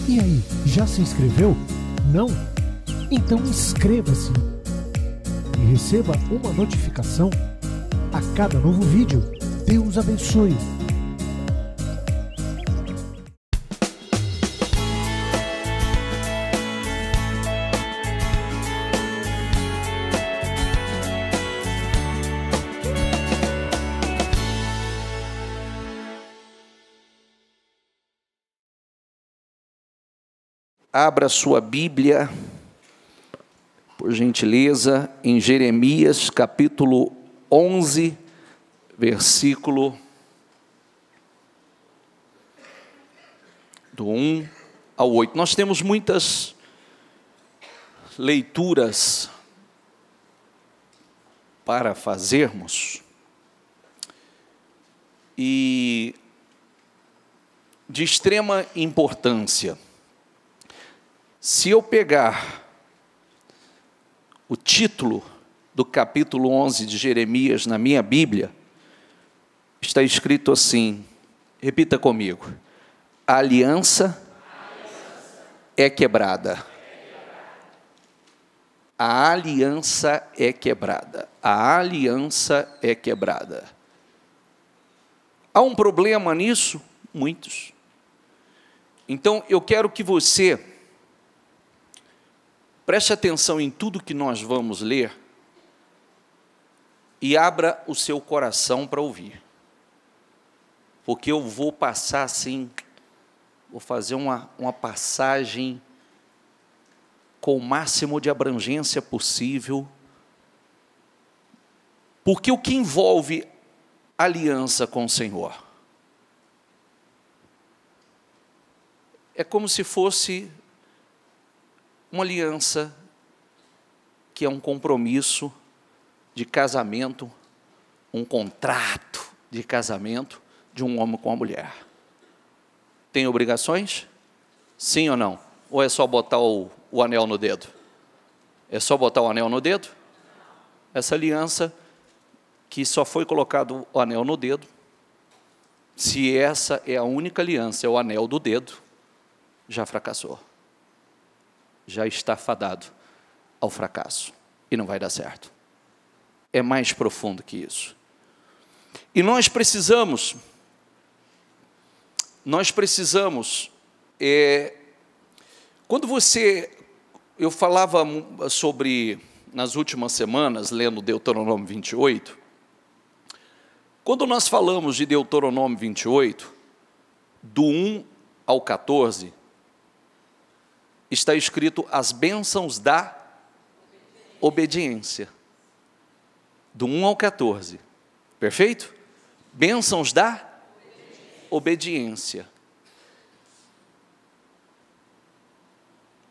E aí, já se inscreveu? Não? Então inscreva-se e receba uma notificação a cada novo vídeo. Deus abençoe! Abra sua Bíblia, por gentileza, em Jeremias, capítulo 11, versículo do 1 ao 8. Nós temos muitas leituras para fazermos, e de extrema importância. Se eu pegar o título do capítulo 11 de Jeremias na minha Bíblia, está escrito assim, repita comigo: a aliança é quebrada. A aliança é quebrada. A aliança é quebrada. Há um problema nisso? Muitos. Então, eu quero que você preste atenção em tudo que nós vamos ler e abra o seu coração para ouvir. Porque eu vou passar assim, vou fazer uma passagem com o máximo de abrangência possível. Porque o que envolve aliança com o Senhor é como se fosse uma aliança que é um compromisso de casamento, um contrato de casamento de um homem com uma mulher. Tem obrigações? Sim ou não? Ou é só botar o anel no dedo? É só botar o anel no dedo? Essa aliança que só foi colocado o anel no dedo, se essa é a única aliança, é o anel do dedo, já fracassou. Já está fadado ao fracasso e não vai dar certo. É mais profundo que isso. E nós precisamos, quando eu falava sobre, nas últimas semanas, lendo Deuteronômio 28, quando nós falamos de Deuteronômio 28, do 1 ao 14, está escrito as bênçãos da obediência. Do 1 ao 14. Perfeito? Bênçãos da obediência.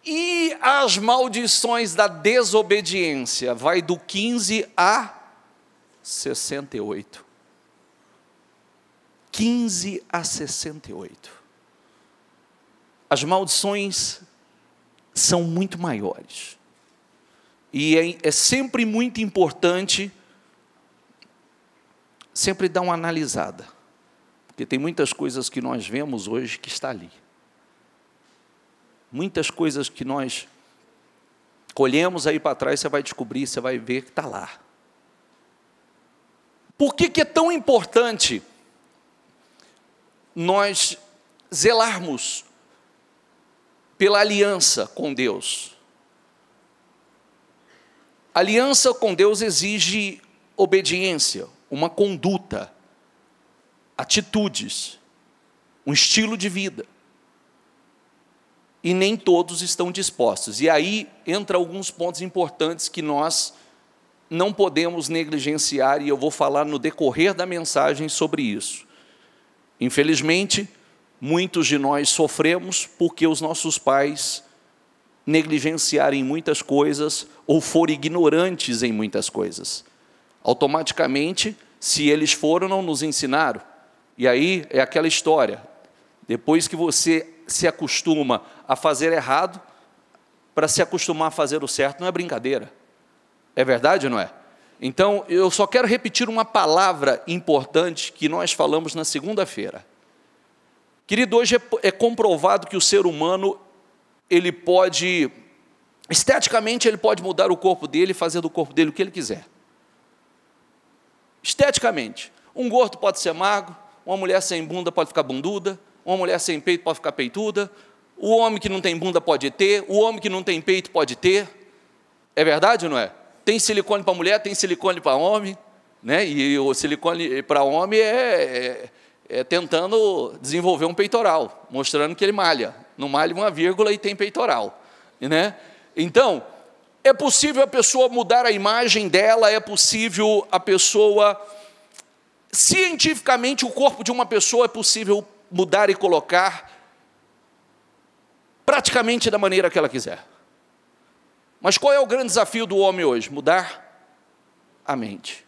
E as maldições da desobediência, vai do 15 a 68. 15 a 68. As maldições são muito maiores. E é sempre muito importante sempre dar uma analisada. Porque tem muitas coisas que nós vemos hoje que está ali. Muitas coisas que nós colhemos aí para trás, você vai descobrir, você vai ver que está lá. Por que é tão importante nós zelarmos pela aliança com Deus? Aliança com Deus exige obediência, uma conduta, atitudes, um estilo de vida. E nem todos estão dispostos. E aí entra alguns pontos importantes que nós não podemos negligenciar, e eu vou falar no decorrer da mensagem sobre isso. Infelizmente, muitos de nós sofremos porque os nossos pais negligenciarem muitas coisas ou forem ignorantes em muitas coisas. Automaticamente, se eles foram, não nos ensinaram. E aí é aquela história, depois que você se acostuma a fazer errado, para se acostumar a fazer o certo, não é brincadeira. É verdade ou não é? Então, eu só quero repetir uma palavra importante que nós falamos na segunda-feira. Querido, hoje é comprovado que o ser humano, ele pode, esteticamente, ele pode mudar o corpo dele e fazer do corpo dele o que ele quiser. Esteticamente. Um gordo pode ser magro, uma mulher sem bunda pode ficar bunduda, uma mulher sem peito pode ficar peituda, o homem que não tem bunda pode ter, o homem que não tem peito pode ter. É verdade ou não é? Tem silicone para mulher, tem silicone para homem, né? E o silicone para homem é tentando desenvolver um peitoral, mostrando que ele malha. Não malha uma vírgula e tem peitoral, né? Então, é possível a pessoa mudar a imagem dela, é possível a pessoa... Cientificamente, o corpo de uma pessoa é possível mudar e colocar praticamente da maneira que ela quiser. Mas qual é o grande desafio do homem hoje? Mudar a mente.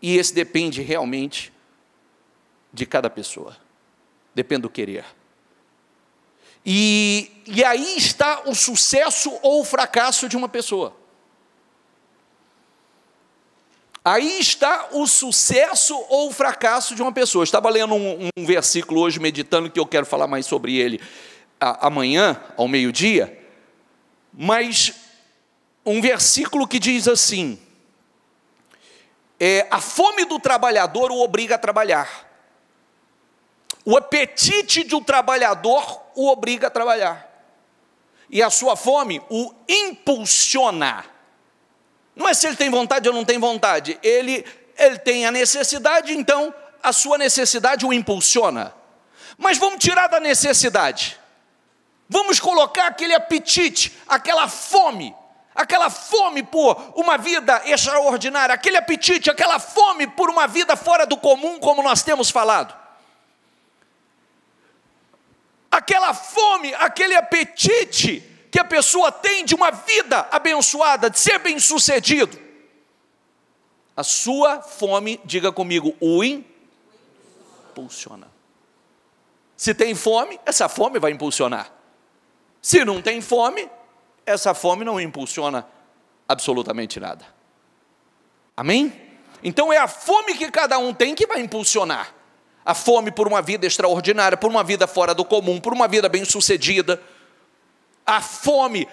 E esse depende realmente de cada pessoa. Depende do querer. E aí está o sucesso ou o fracasso de uma pessoa. Aí está o sucesso ou o fracasso de uma pessoa. Eu estava lendo um versículo hoje, meditando, que eu quero falar mais sobre ele amanhã, ao meio-dia, mas um versículo que diz assim, a fome do trabalhador o obriga a trabalhar, o apetite do trabalhador o obriga a trabalhar, e a sua fome o impulsiona. Não é se ele tem vontade ou não tem vontade, ele tem a necessidade, então a sua necessidade o impulsiona. Mas vamos tirar da necessidade, vamos colocar aquele apetite, aquela fome por uma vida extraordinária, aquele apetite, aquela fome por uma vida fora do comum, como nós temos falado. Aquela fome, aquele apetite que a pessoa tem de uma vida abençoada, de ser bem-sucedido. A sua fome, diga comigo, o impulsiona. Se tem fome, essa fome vai impulsionar. Se não tem fome, essa fome não impulsiona absolutamente nada. Amém? Então é a fome que cada um tem que vai impulsionar. A fome por uma vida extraordinária, por uma vida fora do comum, por uma vida bem-sucedida. A fome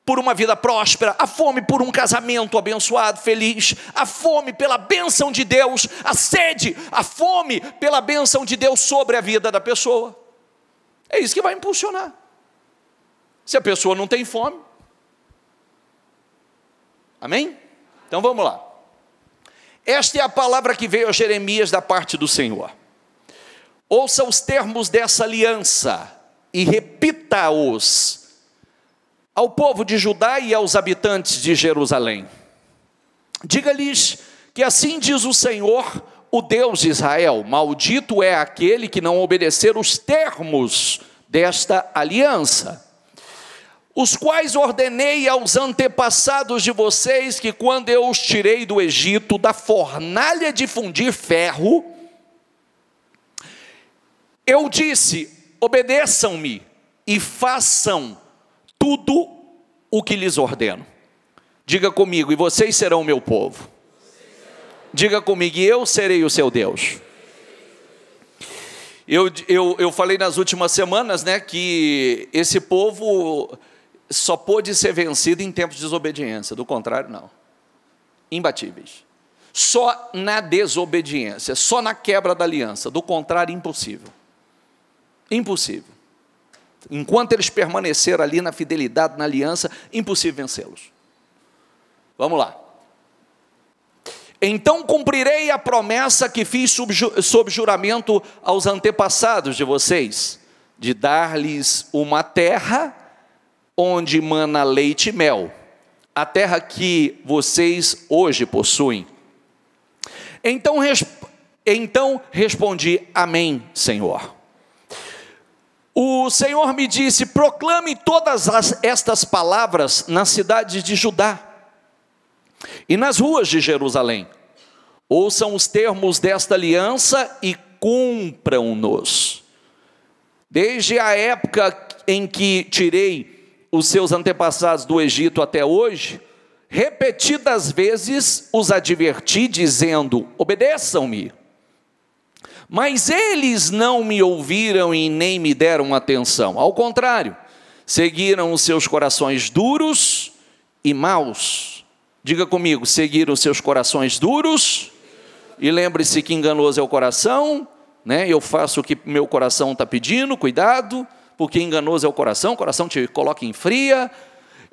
por uma vida próspera, a fome por um casamento abençoado, feliz, a fome pela bênção de Deus, a sede, a fome pela bênção de Deus sobre a vida da pessoa. É isso que vai impulsionar. Se a pessoa não tem fome, amém? Então vamos lá. Esta é a palavra que veio a Jeremias da parte do Senhor. Ouça os termos dessa aliança e repita-os ao povo de Judá e aos habitantes de Jerusalém. Diga-lhes que assim diz o Senhor, o Deus de Israel: maldito é aquele que não obedecer os termos desta aliança, os quais ordenei aos antepassados de vocês, que quando eu os tirei do Egito, da fornalha de fundir ferro, eu disse: obedeçam-me e façam tudo o que lhes ordeno. Diga comigo: e vocês serão o meu povo. Diga comigo: e eu serei o seu Deus. Eu falei nas últimas semanas, né, que esse povo só pôde ser vencido em tempos de desobediência, do contrário não. Imbatíveis. Só na desobediência, só na quebra da aliança, do contrário impossível. Impossível. Enquanto eles permaneceram ali na fidelidade, na aliança, impossível vencê-los. Vamos lá. Então cumprirei a promessa que fiz sob juramento aos antepassados de vocês, de dar-lhes uma terra onde mana leite e mel, a terra que vocês hoje possuem. Então respondi: amém, Senhor. O Senhor me disse: proclame todas estas palavras nas cidades de Judá e nas ruas de Jerusalém. Ouçam os termos desta aliança e cumpram-nos. Desde a época em que tirei os seus antepassados do Egito até hoje, repetidas vezes os adverti, dizendo: obedeçam-me. Mas eles não me ouviram e nem me deram atenção. Ao contrário, seguiram os seus corações duros e maus. Diga comigo, seguiram os seus corações duros. E lembre-se que enganoso é o coração, né? Eu faço o que meu coração está pedindo, cuidado, porque enganoso é o coração te coloca em fria.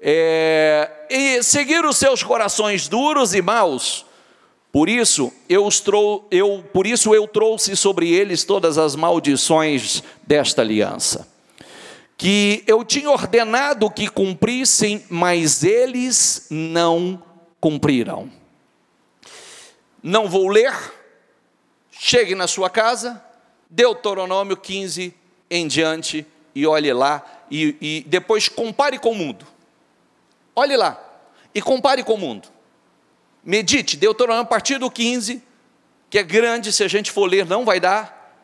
E seguiram os seus corações duros e maus. Por isso eu trouxe sobre eles todas as maldições desta aliança, que eu tinha ordenado que cumprissem, mas eles não cumpriram. Não vou ler, chegue na sua casa, Deuteronômio 15 em diante, e olhe lá, e depois compare com o mundo. Olhe lá, e compare com o mundo. Medite, Deuteronômio a partir do 15, que é grande, se a gente for ler não vai dar,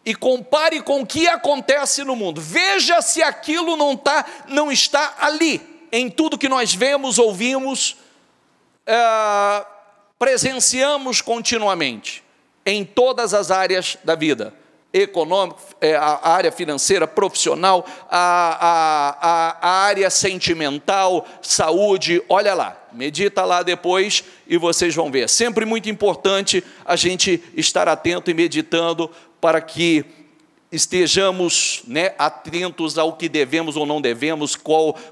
e compare com o que acontece no mundo. Veja se aquilo não está ali, em tudo que nós vemos, ouvimos, presenciamos continuamente, em todas as áreas da vida, econômica, a área financeira, profissional, a área sentimental, saúde. Olha lá, medita lá depois e vocês vão ver. Sempre muito importante a gente estar atento e meditando para que estejamos, né, atentos ao que devemos ou não devemos,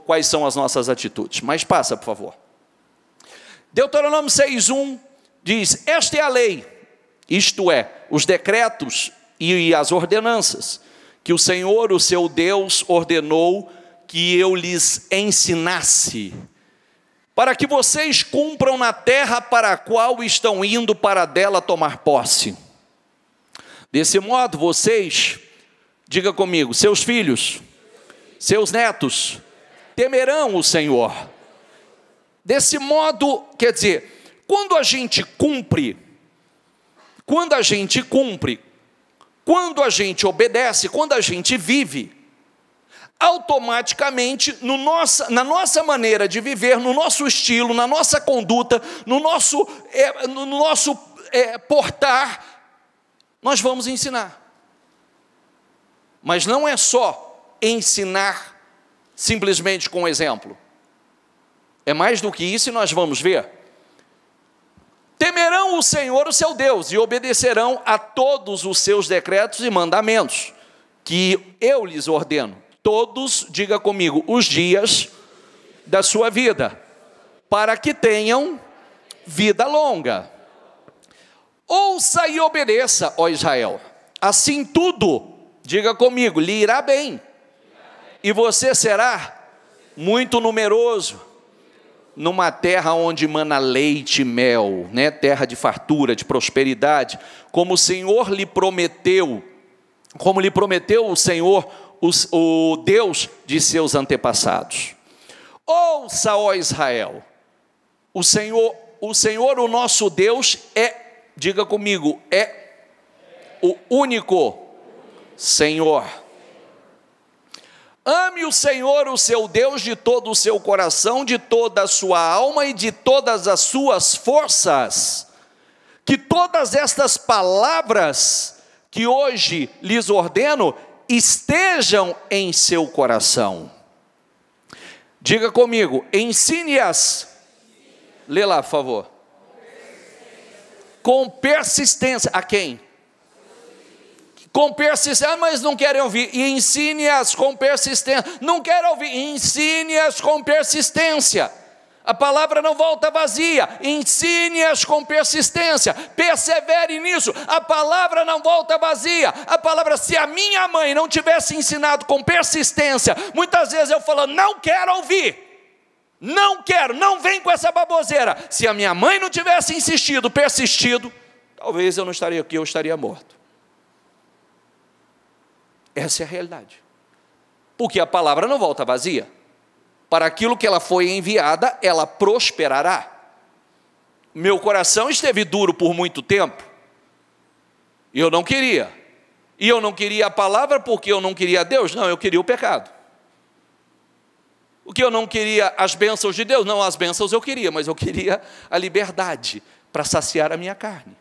quais são as nossas atitudes. Mas passa, por favor. Deuteronômio 6:1 diz: esta é a lei, isto é, os decretos e as ordenanças, que o Senhor, o seu Deus, ordenou que eu lhes ensinasse, para que vocês cumpram na terra para a qual estão indo para dela tomar posse. Desse modo, vocês, diga comigo, seus filhos, seus netos, temerão o Senhor. Desse modo, quer dizer, quando a gente cumpre, quando a gente obedece, quando a gente vive, automaticamente, na nossa maneira de viver, no nosso estilo, na nossa conduta, no nosso portar, nós vamos ensinar. Mas não é só ensinar simplesmente com exemplo. É mais do que isso, e nós vamos ver. Temerão o Senhor, o seu Deus, e obedecerão a todos os seus decretos e mandamentos, que eu lhes ordeno, todos, diga comigo, os dias da sua vida, para que tenham vida longa. Ouça e obedeça, ó Israel, assim tudo, diga comigo, lhe irá bem, e você será muito numeroso, numa terra onde mana leite e mel, né? Terra de fartura, de prosperidade, como o Senhor lhe prometeu, como lhe prometeu o Senhor, o Deus de seus antepassados. Ouça, ó Israel, o Senhor, o nosso Deus diga comigo, é o único Senhor. Ame o Senhor, o seu Deus, de todo o seu coração, de toda a sua alma e de todas as suas forças. Que todas estas palavras que hoje lhes ordeno estejam em seu coração. Diga comigo, ensine-as. Lê lá, por favor. Com persistência. A quem? Com persistência, mas não querem ouvir. E ensine-as com persistência. Não querem ouvir. Ensine-as com persistência. A palavra não volta vazia. Ensine-as com persistência. Persevere nisso. A palavra não volta vazia. A palavra, se a minha mãe não tivesse ensinado com persistência, muitas vezes eu falo, não quero ouvir. Não quero, não vem com essa baboseira. Se a minha mãe não tivesse insistido, persistido, talvez eu não estaria aqui, eu estaria morto. Essa é a realidade. Porque a palavra não volta vazia. Para aquilo que ela foi enviada, ela prosperará. Meu coração esteve duro por muito tempo. E eu não queria. E eu não queria a palavra porque eu não queria Deus. Não, eu queria o pecado. Porque eu não queria as bênçãos de Deus. Não, as bênçãos eu queria, mas eu queria a liberdade para saciar a minha carne.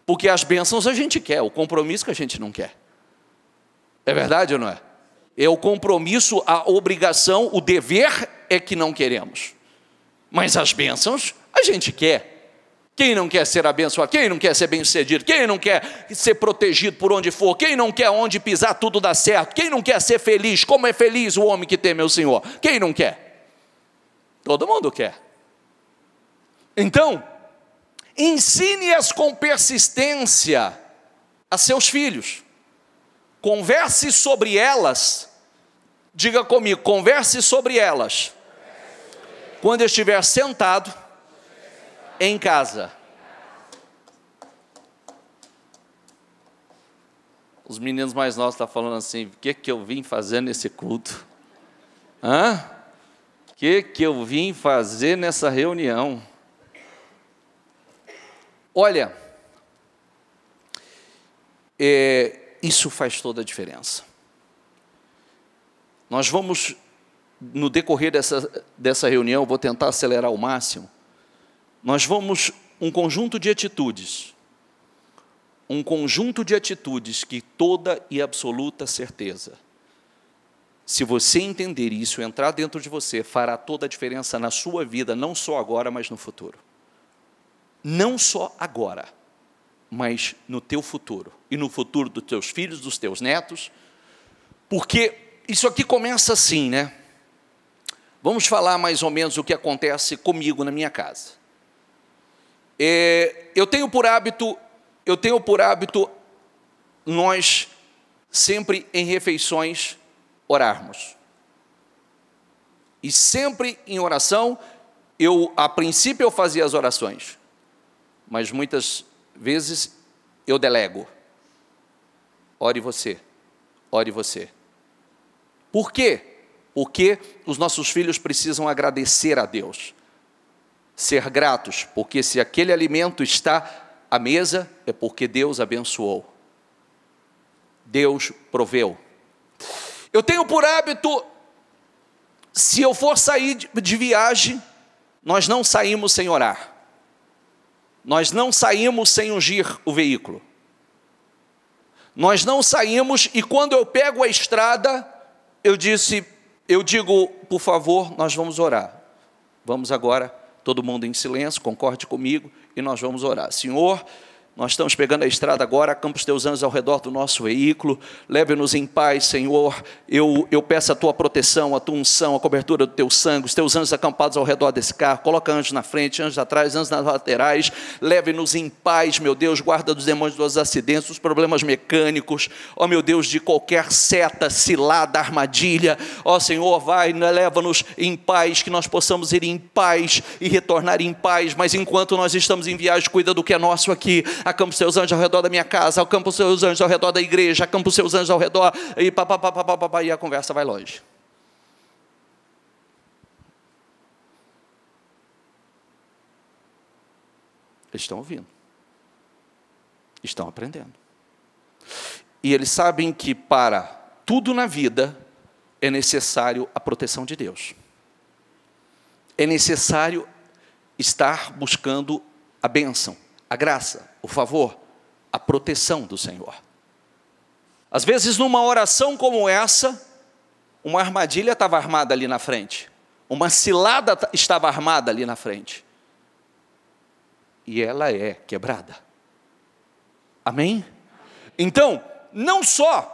Porque as bênçãos a gente quer, o compromisso que a gente não quer. É verdade ou não é? É o compromisso, a obrigação, o dever é que não queremos. Mas as bênçãos a gente quer. Quem não quer ser abençoado? Quem não quer ser bem-sucedido? Quem não quer ser protegido por onde for? Quem não quer onde pisar tudo dá certo? Quem não quer ser feliz? Como é feliz o homem que teme ao Senhor? Quem não quer? Todo mundo quer. Então, ensine-as com persistência a seus filhos. Converse sobre elas. Diga comigo, converse sobre elas. Quando eu estiver sentado em casa. Os meninos mais novos estão falando assim: o que eu vim fazer nesse culto? O que eu vim fazer nessa reunião? Olha, isso faz toda a diferença. Nós vamos, no decorrer dessa reunião, eu vou tentar acelerar ao máximo. Nós vamos, um conjunto de atitudes que toda e absoluta certeza, se você entender isso, entrar dentro de você, fará toda a diferença na sua vida, não só agora, mas no futuro. Não só agora, mas no teu futuro, e no futuro dos teus filhos, dos teus netos, porque isso aqui começa assim, né? Vamos falar mais ou menos o que acontece comigo na minha casa. Eu tenho por hábito, nós sempre em refeições orarmos. E sempre em oração, a princípio eu fazia as orações, mas muitas vezes eu delego. Ore você, ore você. Por quê? Porque os nossos filhos precisam agradecer a Deus. Ser gratos, porque se aquele alimento está à mesa, é porque Deus abençoou. Deus proveu. Eu tenho por hábito, se eu for sair de viagem, nós não saímos sem orar. Nós não saímos sem ungir o veículo. Nós não saímos, e quando eu pego a estrada, eu digo, por favor, nós vamos orar. Vamos agora, todo mundo em silêncio, concorde comigo, e nós vamos orar. Senhor, nós estamos pegando a estrada agora, acampa os teus anjos ao redor do nosso veículo, leve-nos em paz, Senhor. Eu peço a tua proteção, a tua unção, a cobertura do teu sangue, os teus anjos acampados ao redor desse carro, coloca anjos na frente, anjos atrás, anjos nas laterais, leve-nos em paz, meu Deus, guarda dos demônios dos acidentes, dos problemas mecânicos, ó meu Deus, de qualquer seta, cilada, armadilha, ó Senhor, vai, leva-nos em paz, que nós possamos ir em paz e retornar em paz, mas enquanto nós estamos em viagem, cuida do que é nosso aqui. Acampa os seus anjos ao redor da minha casa, acampa os seus anjos ao redor da igreja, acampa os seus anjos ao redor, e a conversa vai longe. Eles estão ouvindo, estão aprendendo. E eles sabem que para tudo na vida é necessário a proteção de Deus. É necessário estar buscando a bênção, a graça, o favor, a proteção do Senhor. Às vezes, numa oração como essa, uma armadilha estava armada ali na frente, uma cilada estava armada ali na frente, e ela é quebrada. Amém? Então, não só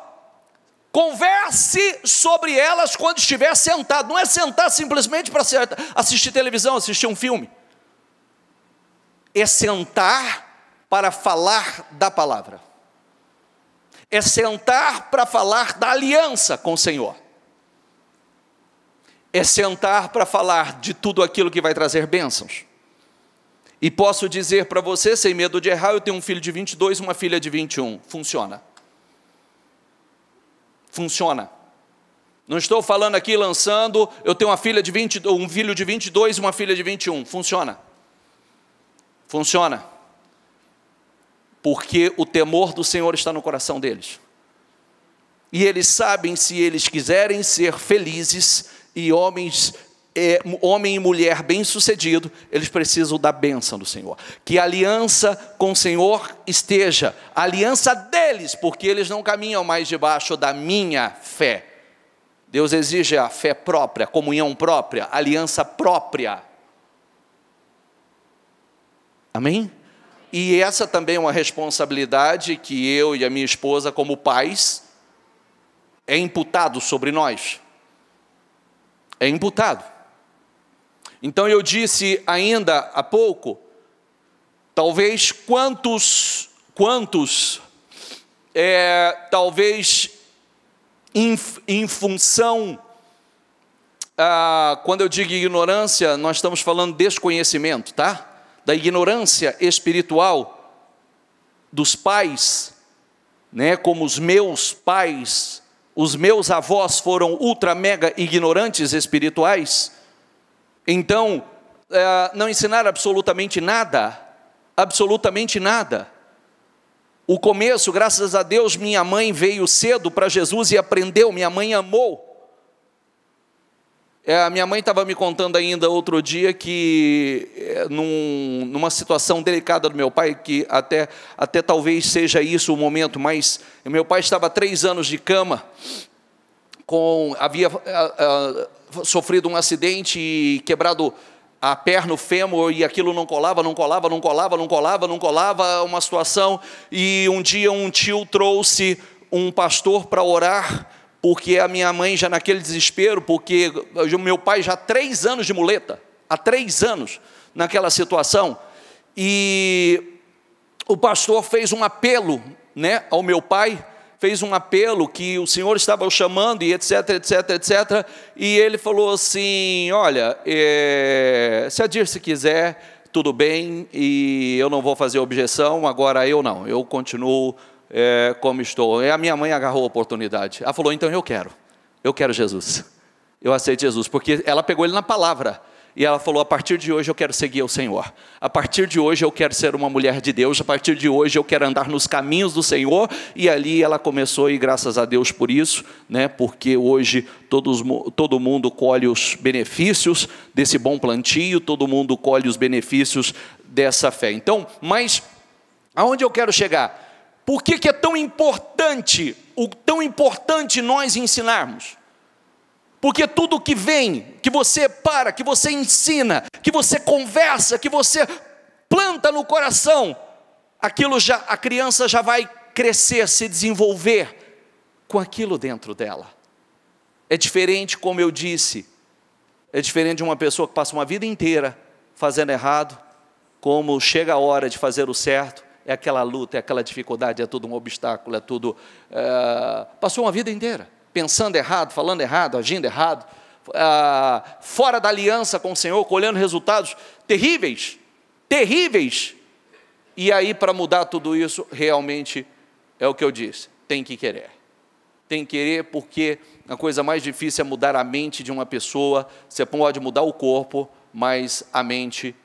converse sobre elas quando estiver sentado, não é sentar simplesmente para assistir televisão, assistir um filme. É sentar para falar da palavra. É sentar para falar da aliança com o Senhor. É sentar para falar de tudo aquilo que vai trazer bênçãos. E posso dizer para você, sem medo de errar, eu tenho um filho de 22, uma filha de 21. Funciona. Funciona. Não estou falando aqui lançando, eu tenho um filho de 22 e uma filha de 21. Funciona. Funciona. Porque o temor do Senhor está no coração deles. E eles sabem, se eles quiserem ser felizes e homens homem e mulher bem-sucedido, eles precisam da bênção do Senhor. Que a aliança com o Senhor esteja, a aliança deles, porque eles não caminham mais debaixo da minha fé. Deus exige a fé própria, a comunhão própria, a aliança própria. Amém? E essa também é uma responsabilidade que eu e a minha esposa, como pais, é imputado sobre nós. É imputado. Então eu disse ainda há pouco, talvez quantos talvez em função, quando eu digo ignorância, nós estamos falando de desconhecimento, tá? Da ignorância espiritual dos pais, né? Como os meus pais, os meus avós foram ultra mega ignorantes espirituais. Então, não ensinaram absolutamente nada, O começo, graças a Deus, minha mãe veio cedo para Jesus e aprendeu, minha mãe amou. Minha mãe estava me contando ainda outro dia que, numa situação delicada do meu pai, que até talvez seja isso o momento, mas meu pai estava há 3 anos de cama, havia sofrido um acidente e quebrado a perna, o fêmur, e aquilo não colava, uma situação, e um dia um tio trouxe um pastor para orar, porque a minha mãe já naquele desespero, porque o meu pai já há 3 anos de muleta, há 3 anos naquela situação, e o pastor fez um apelo, né, ao meu pai, fez um apelo que o Senhor estava o chamando, e etc, e ele falou assim, olha, se a Dirce quiser, tudo bem, e eu não vou fazer objeção, agora eu não, eu continuo como estou. E a minha mãe agarrou a oportunidade, ela falou, então eu quero Jesus, eu aceito Jesus, porque ela pegou ele na palavra, e ela falou, a partir de hoje eu quero seguir o Senhor, a partir de hoje eu quero ser uma mulher de Deus, a partir de hoje eu quero andar nos caminhos do Senhor, e ali ela começou, e graças a Deus por isso, né, porque hoje todo mundo colhe os benefícios desse bom plantio, todo mundo colhe os benefícios dessa fé. Então, mas, aonde eu quero chegar? Por que é tão importante nós ensinarmos? Porque tudo que vem, que você que você ensina, que você conversa, que você planta no coração, a criança já vai crescer, se desenvolver com aquilo dentro dela. É diferente, como eu disse, é diferente de uma pessoa que passa uma vida inteira fazendo errado, como chega a hora de fazer o certo, é aquela luta, é aquela dificuldade, é tudo um obstáculo, é tudo... passou uma vida inteira pensando errado, falando errado, agindo errado, fora da aliança com o Senhor, colhendo resultados terríveis, e aí para mudar tudo isso, realmente é o que eu disse, tem que querer, porque a coisa mais difícil é mudar a mente de uma pessoa. Você pode mudar o corpo, mas a mente,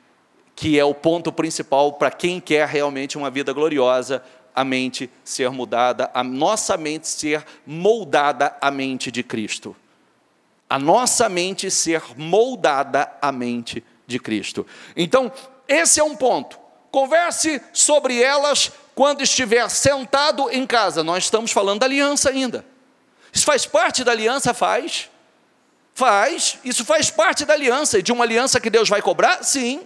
que é o ponto principal para quem quer realmente uma vida gloriosa, a mente ser mudada, a nossa mente ser moldada à mente de Cristo. A nossa mente ser moldada à mente de Cristo. Então, esse é um ponto. Converse sobre elas quando estiver sentado em casa. Nós estamos falando da aliança ainda. Isso faz parte da aliança? Faz. Isso faz parte da aliança. E de uma aliança que Deus vai cobrar? Sim.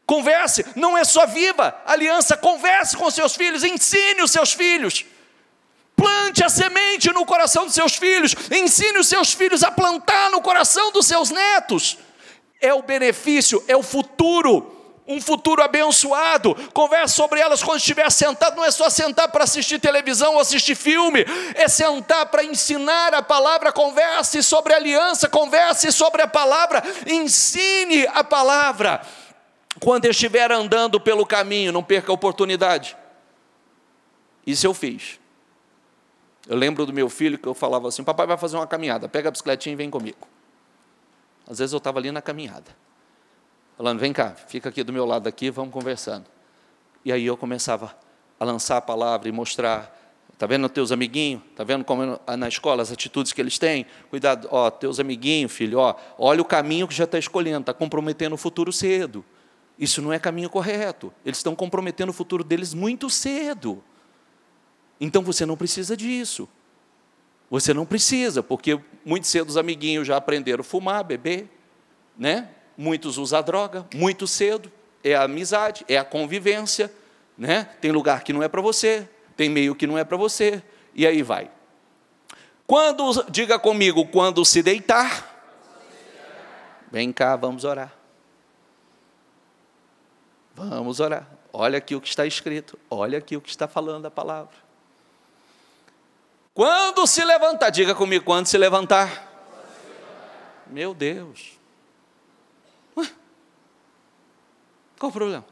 Converse, não é só viva aliança, converse com seus filhos, ensine os seus filhos, plante a semente no coração dos seus filhos, ensine os seus filhos a plantar no coração dos seus netos, é o benefício, é o futuro, um futuro abençoado. Converse sobre elas quando estiver sentado, não é só sentar para assistir televisão ou assistir filme, é sentar para ensinar a palavra. Converse sobre a aliança, converse sobre a palavra, ensine a palavra. Quando estiver andando pelo caminho, não perca a oportunidade. Isso eu fiz. Eu lembro do meu filho que eu falava assim, papai vai fazer uma caminhada, pega a bicicletinha e vem comigo. Às vezes eu estava ali na caminhada, falando, vem cá, fica aqui do meu lado aqui, vamos conversando. E aí eu começava a lançar a palavra e mostrar Está vendo teus amiguinhos? Está vendo como na escola as atitudes que eles têm? Cuidado, ó, teus amiguinhos, filho, ó, olha o caminho que já está escolhendo, está comprometendo o futuro cedo. Isso não é caminho correto. Eles estão comprometendo o futuro deles muito cedo. Então você não precisa disso. Você não precisa, porque muito cedo os amiguinhos já aprenderam a fumar, beber, né? Muitos usam droga, muito cedo. É a amizade, é a convivência, né? Tem lugar que não é para você, tem meio que não é para você, e aí vai. Quando, diga comigo, quando se deitar, vem cá, vamos orar. Vamos orar. Olha aqui o que está escrito, olha aqui o que está falando a palavra. Quando se levantar, diga comigo, quando se levantar. Meu Deus. Ué, qual o problema?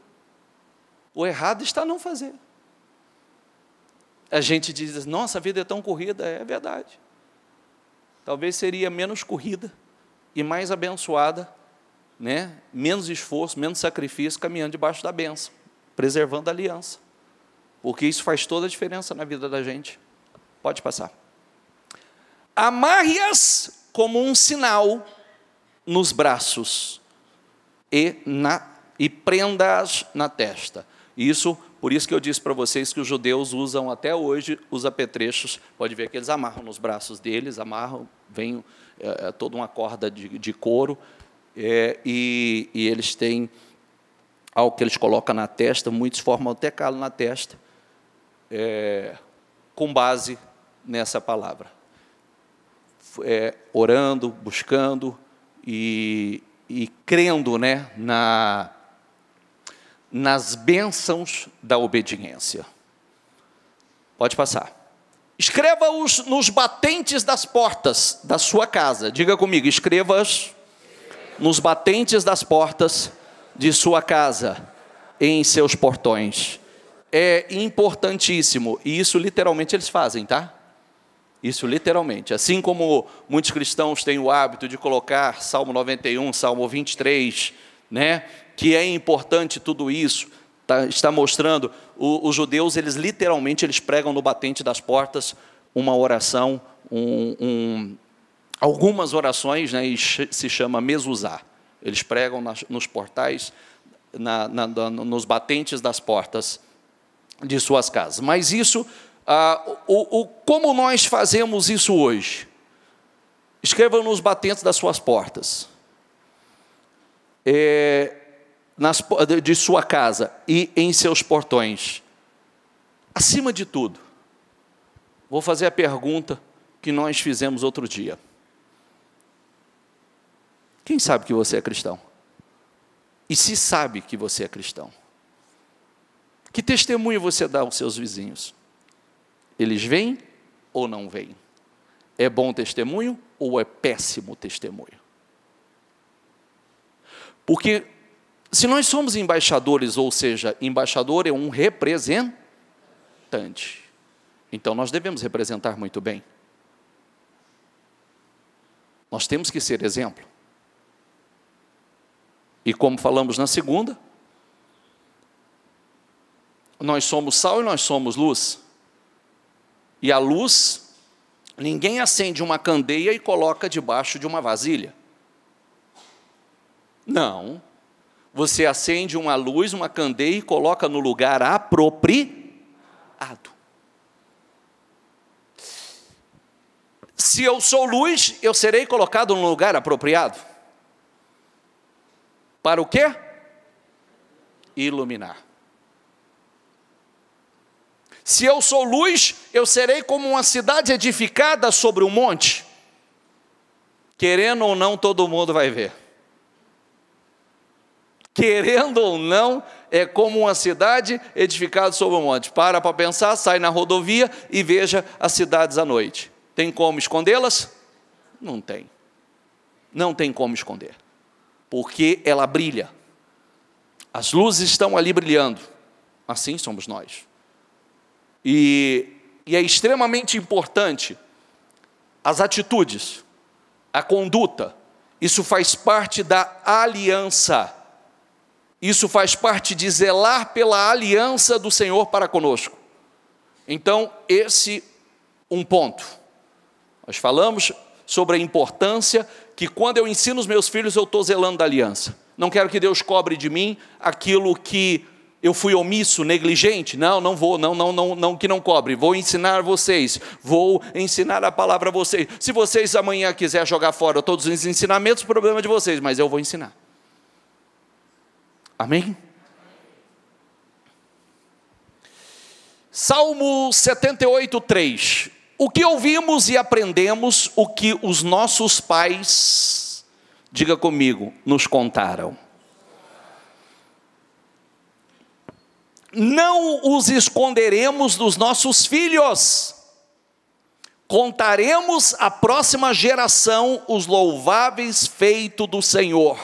O errado está não fazer. A gente diz, nossa, a vida é tão corrida, é verdade. Talvez seria menos corrida e mais abençoada, né? Menos esforço, menos sacrifício, caminhando debaixo da bênção, preservando a aliança. Porque isso faz toda a diferença na vida da gente. Pode passar. Amarre-as como um sinal nos braços e prenda-as na testa. Por isso que eu disse para vocês que os judeus usam até hoje os apetrechos. Pode ver que eles amarram nos braços deles, vem toda uma corda de couro, e eles têm algo que eles colocam na testa, muitos formam até calo na testa, com base nessa palavra. Orando, buscando e crendo, né, nas bênçãos da obediência. Pode passar. Escreva-os nos batentes das portas da sua casa. Diga comigo, escreva-os nos batentes das portas de sua casa, em seus portões. É importantíssimo, e isso literalmente eles fazem, tá? Isso literalmente. Assim como muitos cristãos têm o hábito de colocar Salmo 91, Salmo 23, né? Que é importante tudo isso, está mostrando, os judeus, eles literalmente, eles pregam no batente das portas uma oração, algumas orações, né, e se chama mezuzá. Eles pregam nos portais, nos batentes das portas de suas casas. Mas isso, como nós fazemos isso hoje? Escrevam nos batentes das suas portas. De sua casa e em seus portões. Acima de tudo, vou fazer a pergunta que nós fizemos outro dia. Quem sabe que você é cristão? E se sabe que você é cristão? Que testemunho você dá aos seus vizinhos? Eles vêm ou não vêm? É bom testemunho ou é péssimo testemunho? Porque se nós somos embaixadores, ou seja, embaixador é um representante, então nós devemos representar muito bem. Nós temos que ser exemplo. E como falamos na segunda, nós somos sal e nós somos luz. E a luz, ninguém acende uma candeia e coloca debaixo de uma vasilha. Não. Você acende uma luz, uma candeia e coloca no lugar apropriado. Se eu sou luz, eu serei colocado no lugar apropriado. Para o quê? Iluminar. Se eu sou luz, eu serei como uma cidade edificada sobre um monte. Querendo ou não, todo mundo vai ver. Querendo ou não, é como uma cidade edificada sobre um monte. Para pensar, sai na rodovia e veja as cidades à noite. Tem como escondê-las? Não tem. Não tem como esconder. Porque ela brilha. As luzes estão ali brilhando. Assim somos nós. E é extremamente importante as atitudes, a conduta. Isso faz parte da aliança. Isso faz parte de zelar pela aliança do Senhor para conosco. Então, esse um ponto. Nós falamos sobre a importância que quando eu ensino os meus filhos, eu estou zelando da aliança. Não quero que Deus cobre de mim aquilo que eu fui omisso, negligente. Não vou, que não cobre. Vou ensinar vocês, vou ensinar a palavra a vocês. Se vocês amanhã quiserem jogar fora todos os ensinamentos, problema de vocês, mas eu vou ensinar. Amém? Salmo 78, 3. O que ouvimos e aprendemos, o que os nossos pais, diga comigo, nos contaram. Não os esconderemos dos nossos filhos, contaremos à próxima geração os louváveis feitos do Senhor,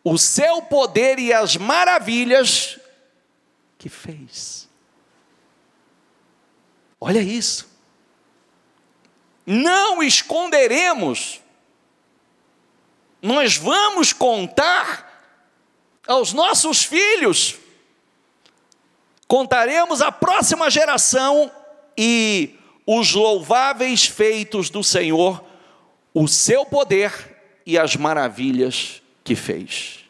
o seu poder e as maravilhas que fez. Olha isso. Não esconderemos, nós vamos contar aos nossos filhos, contaremos à próxima geração e os louváveis feitos do Senhor, o seu poder e as maravilhas que fez.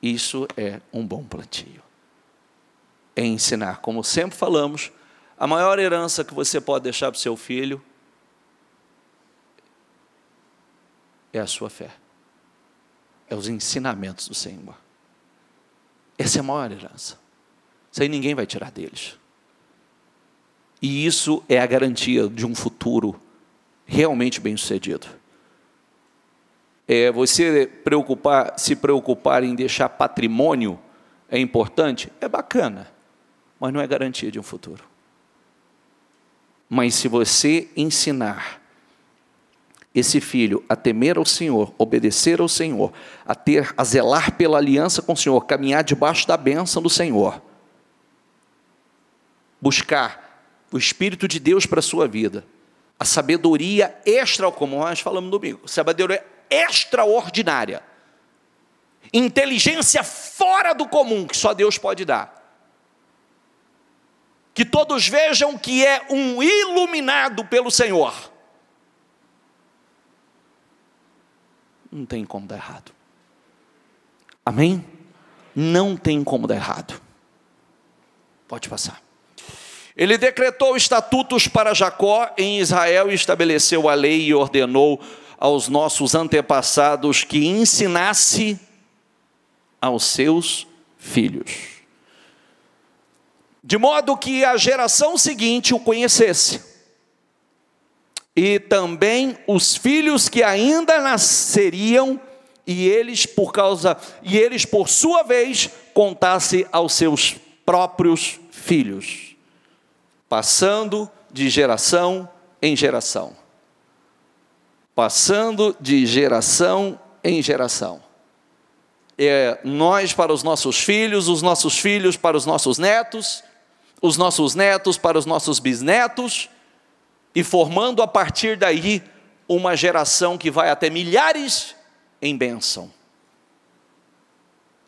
Isso é um bom plantio. É ensinar, como sempre falamos, a maior herança que você pode deixar para o seu filho é a sua fé. É os ensinamentos do Senhor. Essa é a maior herança. Isso aí ninguém vai tirar deles. E isso é a garantia de um futuro realmente bem-sucedido. Você se preocupar em deixar patrimônio é importante? É bacana, mas não é garantia de um futuro. Mas se você ensinar esse filho a temer ao Senhor, obedecer ao Senhor, a zelar pela aliança com o Senhor, caminhar debaixo da bênção do Senhor, buscar o Espírito de Deus para a sua vida, a sabedoria como nós falamos no domingo, sabedoria extraordinária, inteligência fora do comum, que só Deus pode dar, que todos vejam que é um iluminado pelo Senhor, não tem como dar errado. Amém? Não tem como dar errado. Pode passar. Ele decretou estatutos para Jacó em Israel e estabeleceu a lei e ordenou aos nossos antepassados que ensinasse aos seus filhos, de modo que a geração seguinte o conhecesse, e também os filhos que ainda nasceriam, e eles por sua vez contassem aos seus próprios filhos, passando de geração em geração, passando de geração em geração. Nós para os nossos filhos para os nossos netos para os nossos bisnetos, e formando a partir daí uma geração que vai até milhares em bênção.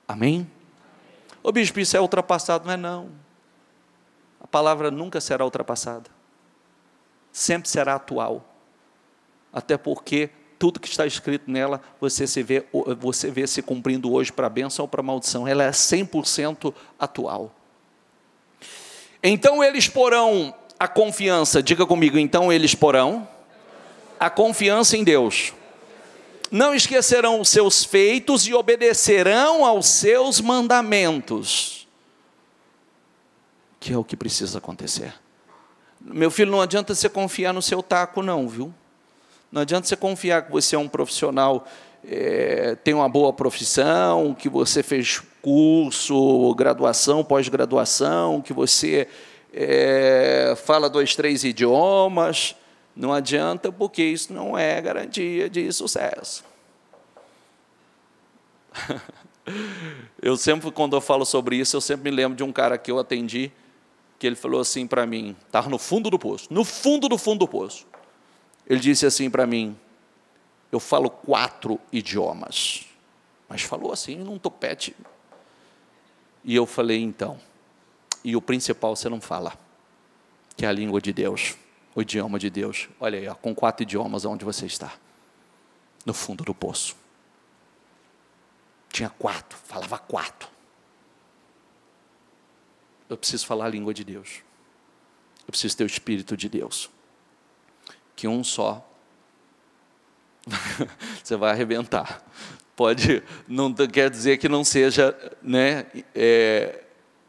Amém? Ô bispo, isso é ultrapassado? Não é não. A palavra nunca será ultrapassada. Sempre será atual. Até porque tudo que está escrito nela, você vê se cumprindo hoje para a bênção ou para a maldição. Ela é 100% atual. Então eles porão a confiança, diga comigo, então eles porão a confiança em Deus. Não esquecerão os seus feitos e obedecerão aos seus mandamentos. Que é o que precisa acontecer. Meu filho, não adianta você confiar no seu taco não, viu? Não adianta você confiar que você é um profissional, tem uma boa profissão, que você fez curso, graduação, pós-graduação, que você fala 2, 3 idiomas. Não adianta, porque isso não é garantia de sucesso. Quando eu falo sobre isso, eu sempre me lembro de um cara que eu atendi, que ele falou assim para mim, estava no fundo do poço, no fundo do poço. Ele disse assim para mim, eu falo 4 idiomas, mas falou assim, num topete. E eu falei, então, e o principal você não fala, que que é a língua de Deus, o idioma de Deus. Olha aí, ó, com 4 idiomas, onde você está? No fundo do poço. Tinha 4, falava 4. Eu preciso falar a língua de Deus. Eu preciso ter o Espírito de Deus. Que um só, você vai arrebentar. Pode, não quer dizer que não seja, né,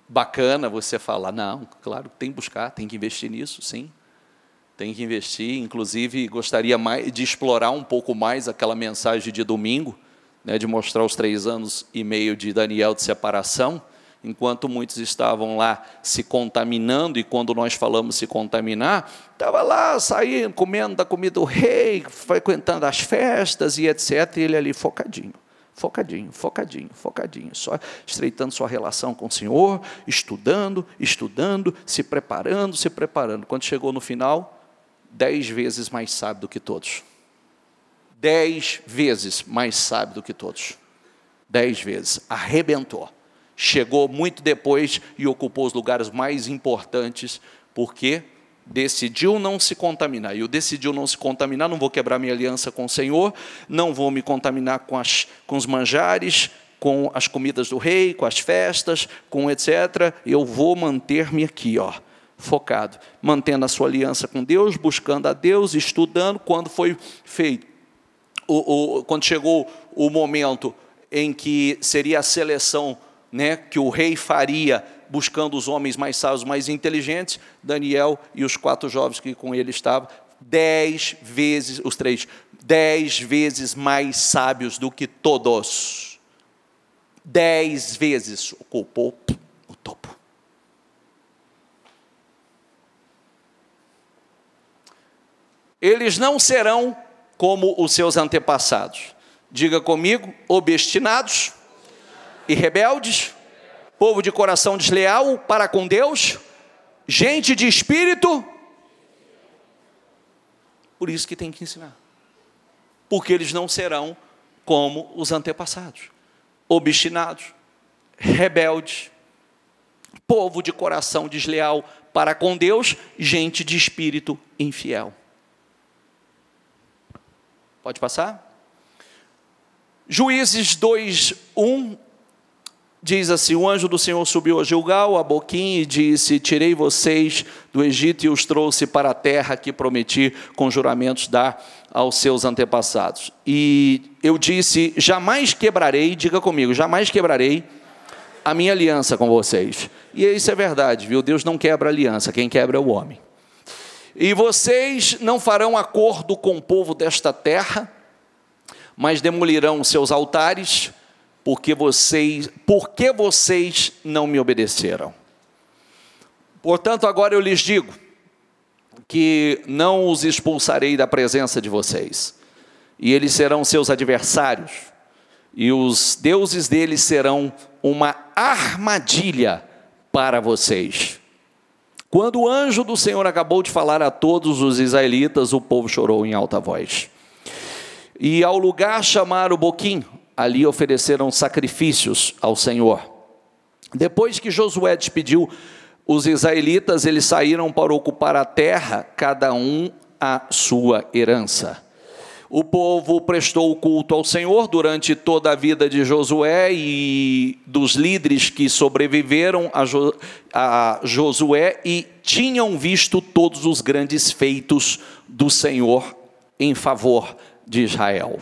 bacana você falar. Não, claro, tem que buscar, tem que investir nisso, sim. Tem que investir, inclusive gostaria mais de explorar um pouco mais aquela mensagem de domingo, né, de mostrar os 3 anos e meio de Daniel de separação, enquanto muitos estavam lá se contaminando, e quando nós falamos se contaminar, estava lá saindo, comendo da comida do rei, frequentando as festas e etc, e ele ali focadinho, só estreitando sua relação com o Senhor, estudando, se preparando. Quando chegou no final, 10 vezes mais sábio do que todos. 10 vezes mais sábio do que todos. 10 vezes. Arrebentou. Chegou muito depois e ocupou os lugares mais importantes, porque decidiu não se contaminar. E o decidiu não se contaminar, não vou quebrar minha aliança com o Senhor, não vou me contaminar com os manjares, com as comidas do rei, com as festas, com etc. Eu vou manter-me aqui, ó, focado, mantendo a sua aliança com Deus, buscando a Deus, estudando. Quando foi feito, quando chegou o momento em que seria a seleção, né, que o rei faria, buscando os homens mais sábios, mais inteligentes, Daniel e os 4 jovens que com ele estavam, 10 vezes, os 3, 10 vezes mais sábios do que todos. 10 vezes ocupou o topo. Eles não serão como os seus antepassados. Diga comigo: obstinados e rebeldes, povo de coração desleal para com Deus, gente de espírito. Por isso que tem que ensinar. Porque eles não serão como os antepassados. Obstinados, rebeldes, povo de coração desleal para com Deus, gente de espírito infiel. Pode passar? Juízes 2:1 diz assim: o anjo do Senhor subiu a Gilgal, a Boquim, e disse: tirei vocês do Egito e os trouxe para a terra que prometi com juramentos dar aos seus antepassados. E eu disse: jamais quebrarei, diga comigo, jamais quebrarei a minha aliança com vocês. E isso é verdade, viu? Deus não quebra aliança, quem quebra é o homem. E vocês não farão acordo com o povo desta terra, mas demolirão seus altares, porque vocês não me obedeceram. Portanto, agora eu lhes digo que não os expulsarei da presença de vocês, e eles serão seus adversários, e os deuses deles serão uma armadilha para vocês. Quando o anjo do Senhor acabou de falar a todos os israelitas, o povo chorou em alta voz. E ao lugar chamaram Boquim, ali ofereceram sacrifícios ao Senhor. Depois que Josué despediu os israelitas, eles saíram para ocupar a terra, cada um a sua herança. O povo prestou culto ao Senhor durante toda a vida de Josué e dos líderes que sobreviveram a Josué e tinham visto todos os grandes feitos do Senhor em favor de Israel.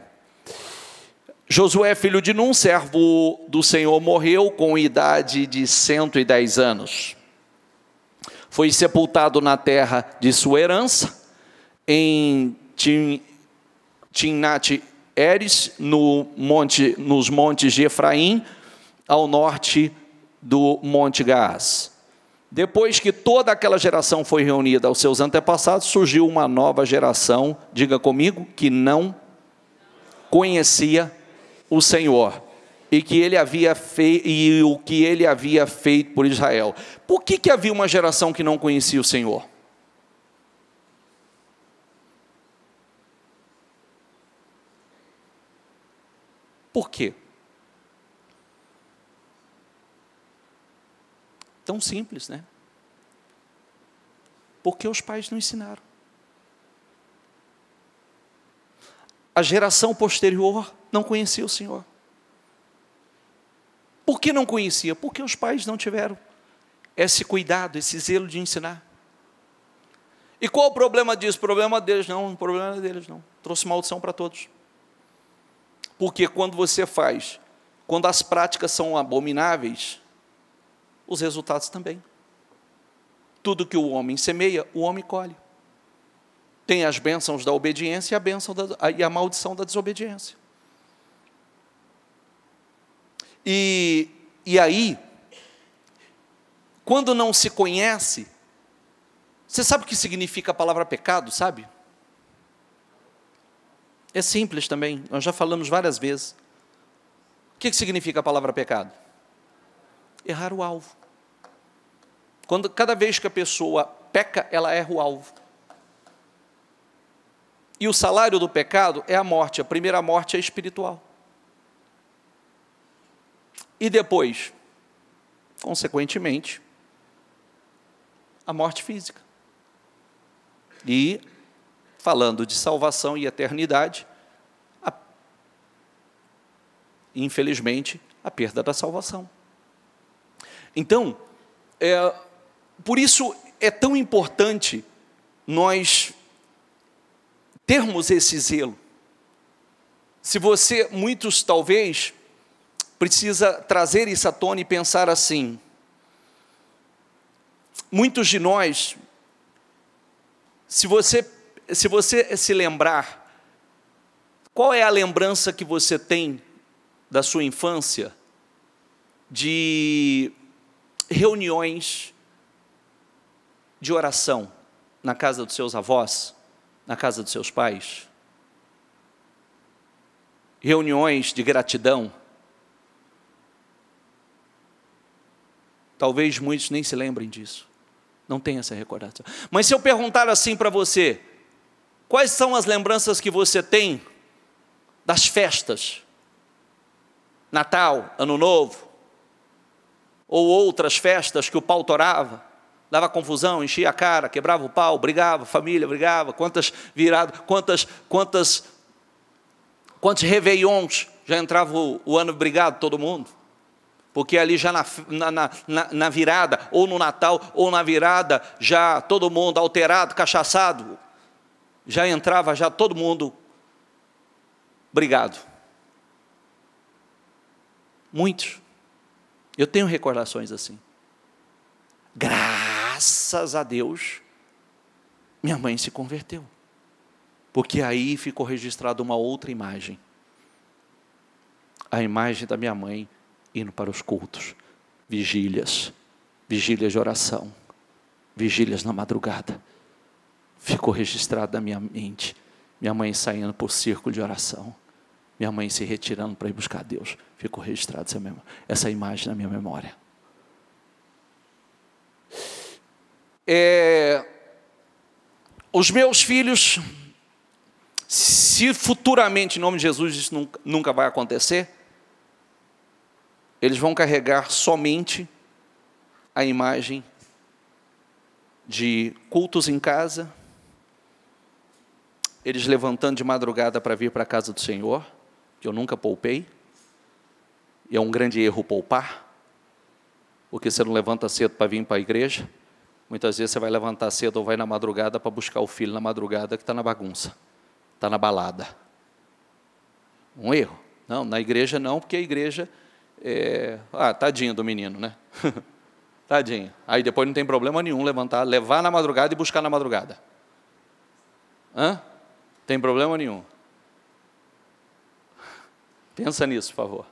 Josué, filho de Num, servo do Senhor, morreu com idade de 110 anos. Foi sepultado na terra de sua herança, em Timnat-Heres, nos montes de Efraim, ao norte do Monte Gaás. Depois que toda aquela geração foi reunida aos seus antepassados, surgiu uma nova geração, diga comigo, que não conhecia o Senhor e o que ele havia feito por Israel. Por que havia uma geração que não conhecia o Senhor? Por quê? Tão simples, né? Porque os pais não ensinaram. A geração posterior não conhecia o Senhor. Por que não conhecia? Porque os pais não tiveram esse cuidado, esse zelo de ensinar. E qual o problema disso? O problema deles não, o problema deles não. Trouxe maldição para todos. Porque quando você faz, quando as práticas são abomináveis, os resultados também. Tudo que o homem semeia, o homem colhe. Tem as bênçãos da obediência e a maldição da desobediência. E aí, quando não se conhece, você sabe o que significa a palavra pecado, sabe? É simples também, nós já falamos várias vezes. O que significa a palavra pecado? Errar o alvo. Cada vez que a pessoa peca, ela erra o alvo. E o salário do pecado é a morte. A primeira morte é espiritual. E depois, consequentemente, a morte física. E, falando de salvação e eternidade, infelizmente, a perda da salvação. Então, por isso é tão importante nós termos esse zelo. Se você, muitos talvez, precisa trazer isso à tona e pensar assim, muitos de nós, se você se lembrar, qual é a lembrança que você tem da sua infância de reuniões de oração na casa dos seus avós, na casa dos seus pais? Reuniões de gratidão? Talvez muitos nem se lembrem disso. Não tem essa recordação. Mas se eu perguntar assim para você, quais são as lembranças que você tem das festas? Natal, Ano Novo, ou outras festas que o pau torava, dava confusão, enchia a cara, quebrava o pau, brigava, família brigava, quantas viradas, quantos réveillons já entrava o ano brigado todo mundo? Porque ali já na virada, ou no Natal, ou na virada, já todo mundo alterado, cachaçado, já entrava já todo mundo brigado. Muitos. Eu tenho recordações assim. Graças a Deus, minha mãe se converteu. Porque aí ficou registrada uma outra imagem. A imagem da minha mãe indo para os cultos, vigílias de oração, vigílias na madrugada. Ficou registrado na minha mente, minha mãe saindo por círculo de oração, minha mãe se retirando para ir buscar Deus. Ficou registrado essa imagem na minha memória. Os meus filhos, se futuramente, em nome de Jesus, isso nunca vai acontecer, eles vão carregar somente a imagem de cultos em casa, eles levantando de madrugada para vir para a casa do Senhor, que eu nunca poupei, e é um grande erro poupar, porque você não levanta cedo para vir para a igreja, muitas vezes você vai levantar cedo ou vai na madrugada para buscar o filho na madrugada que está na bagunça, está na balada. Um erro. Não, na igreja não, porque a igreja tadinho do menino, né? Tadinho. Aí depois não tem problema nenhum levar na madrugada e buscar na madrugada. Tem problema nenhum. Pensa nisso, por favor.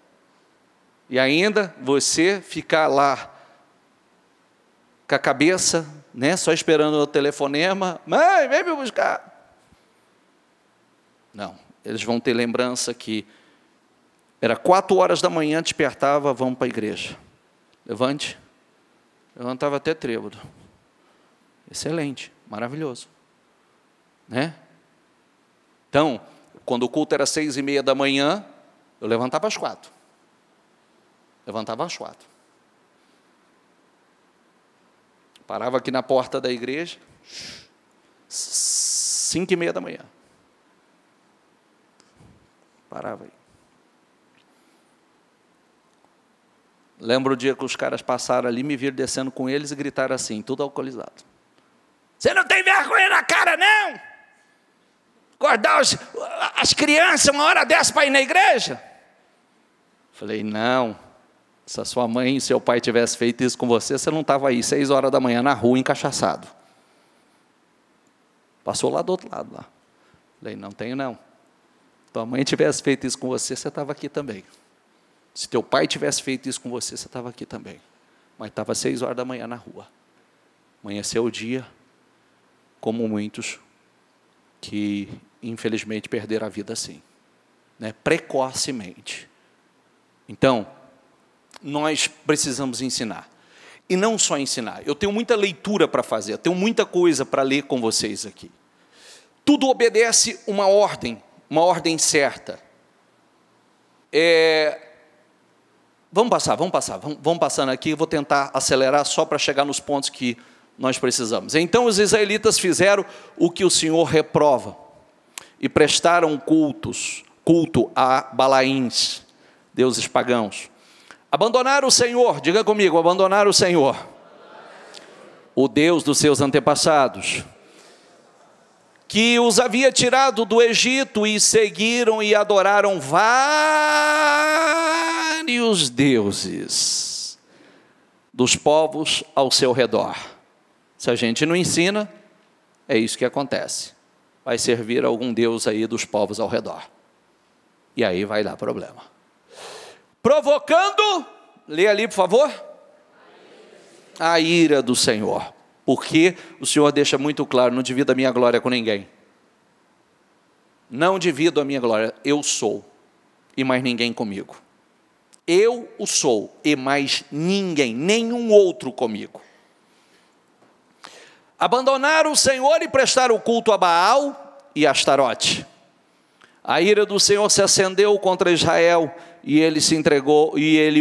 E ainda você ficar lá com a cabeça, né, só esperando o telefonema, mãe, vem me buscar. Não, eles vão ter lembrança que era 4 horas da manhã, despertava, vamos para a igreja. Levantava até trêbado. Excelente, maravilhoso. Né? Então, quando o culto era 6:30 da manhã, eu levantava às 4. Parava aqui na porta da igreja, 5:30 da manhã. Parava aí. Lembro o dia que os caras passaram ali, me viram descendo com eles e gritaram assim, tudo alcoolizado. Você não tem vergonha na cara, não? Acordar as crianças uma hora dessa para ir na igreja? Falei, não. Se a sua mãe e seu pai tivessem feito isso com você, você não estava aí 6 horas da manhã na rua, encachaçado. Passou lá do outro lado. Lá. Falei, não tenho não. Se tua mãe tivesse feito isso com você, você estava aqui também. Se teu pai tivesse feito isso com você, você estava aqui também. Mas estava 6 horas da manhã na rua. Amanheceu o dia, como muitos que infelizmente perderam a vida assim, né? Precocemente. Então, nós precisamos ensinar. E não só ensinar. Eu tenho muita leitura para fazer, eu tenho muita coisa para ler com vocês aqui. Tudo obedece uma ordem certa. Vamos passando aqui, eu vou tentar acelerar só para chegar nos pontos que nós precisamos. Então os israelitas fizeram o que o Senhor reprova, e prestaram culto a Balaíns, deuses pagãos. Abandonaram o Senhor, diga comigo, abandonaram o Senhor, o Deus dos seus antepassados, que os havia tirado do Egito, e seguiram e adoraram vários deuses dos povos ao seu redor. Se a gente não ensina, é isso que acontece. Vai servir algum deus aí dos povos ao redor. E aí vai dar problema. Provocando, lê ali por favor, a ira do Senhor, porque o Senhor deixa muito claro, não divido a minha glória com ninguém, não divido a minha glória, eu sou, e mais ninguém comigo, eu o sou, e mais ninguém, nenhum outro comigo. Abandonaram o Senhor e prestaram culto a Baal e Astarote. A ira do Senhor se acendeu contra Israel, e ele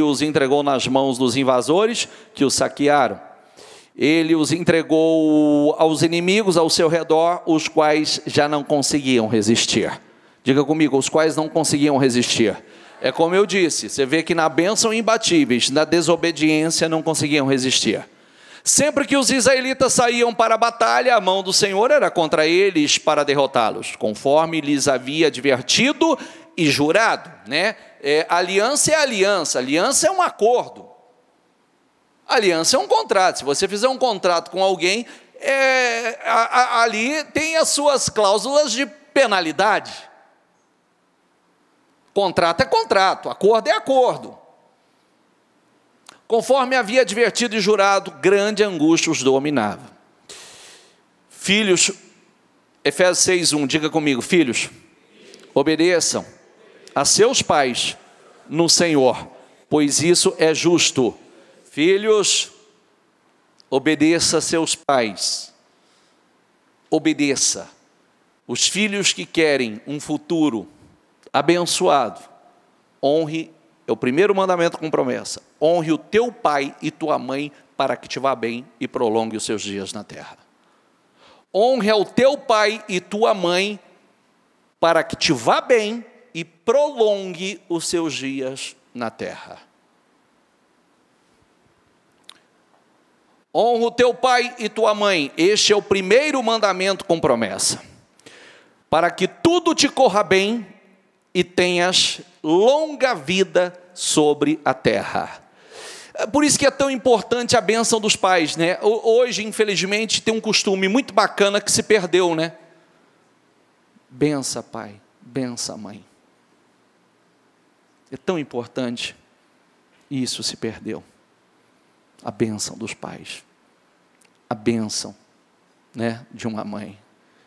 os entregou nas mãos dos invasores que os saquearam. Ele os entregou aos inimigos ao seu redor, os quais já não conseguiam resistir. Diga comigo, os quais não conseguiam resistir. É como eu disse, você vê que na bênção imbatíveis, na desobediência não conseguiam resistir. Sempre que os israelitas saíam para a batalha, a mão do Senhor era contra eles para derrotá-los, conforme lhes havia advertido e jurado, né? Aliança é aliança, aliança é um acordo, aliança é um contrato. Se você fizer um contrato com alguém, ali tem as suas cláusulas de penalidade. Contrato é contrato, acordo é acordo. Conforme havia advertido e jurado, grande angústia os dominava. Filhos, Efésios 6:1, diga comigo, filhos, obedeçam a seus pais no Senhor, pois isso é justo. Filhos, obedeça a seus pais, obedeça. Os filhos que querem um futuro abençoado, honre, é o primeiro mandamento com promessa, honre o teu pai e tua mãe para que te vá bem e prolongue os seus dias na terra. Honre ao teu pai e tua mãe para que te vá bem e prolongue os seus dias na terra. Honra o teu pai e tua mãe, este é o primeiro mandamento com promessa, para que tudo te corra bem e tenhas longa vida sobre a terra. Por isso que é tão importante a bênção dos pais, né? Hoje, infelizmente, tem um costume muito bacana que se perdeu, né? Bença pai, bença mãe. É tão importante, e isso se perdeu. A bênção dos pais, a bênção, né, de uma mãe.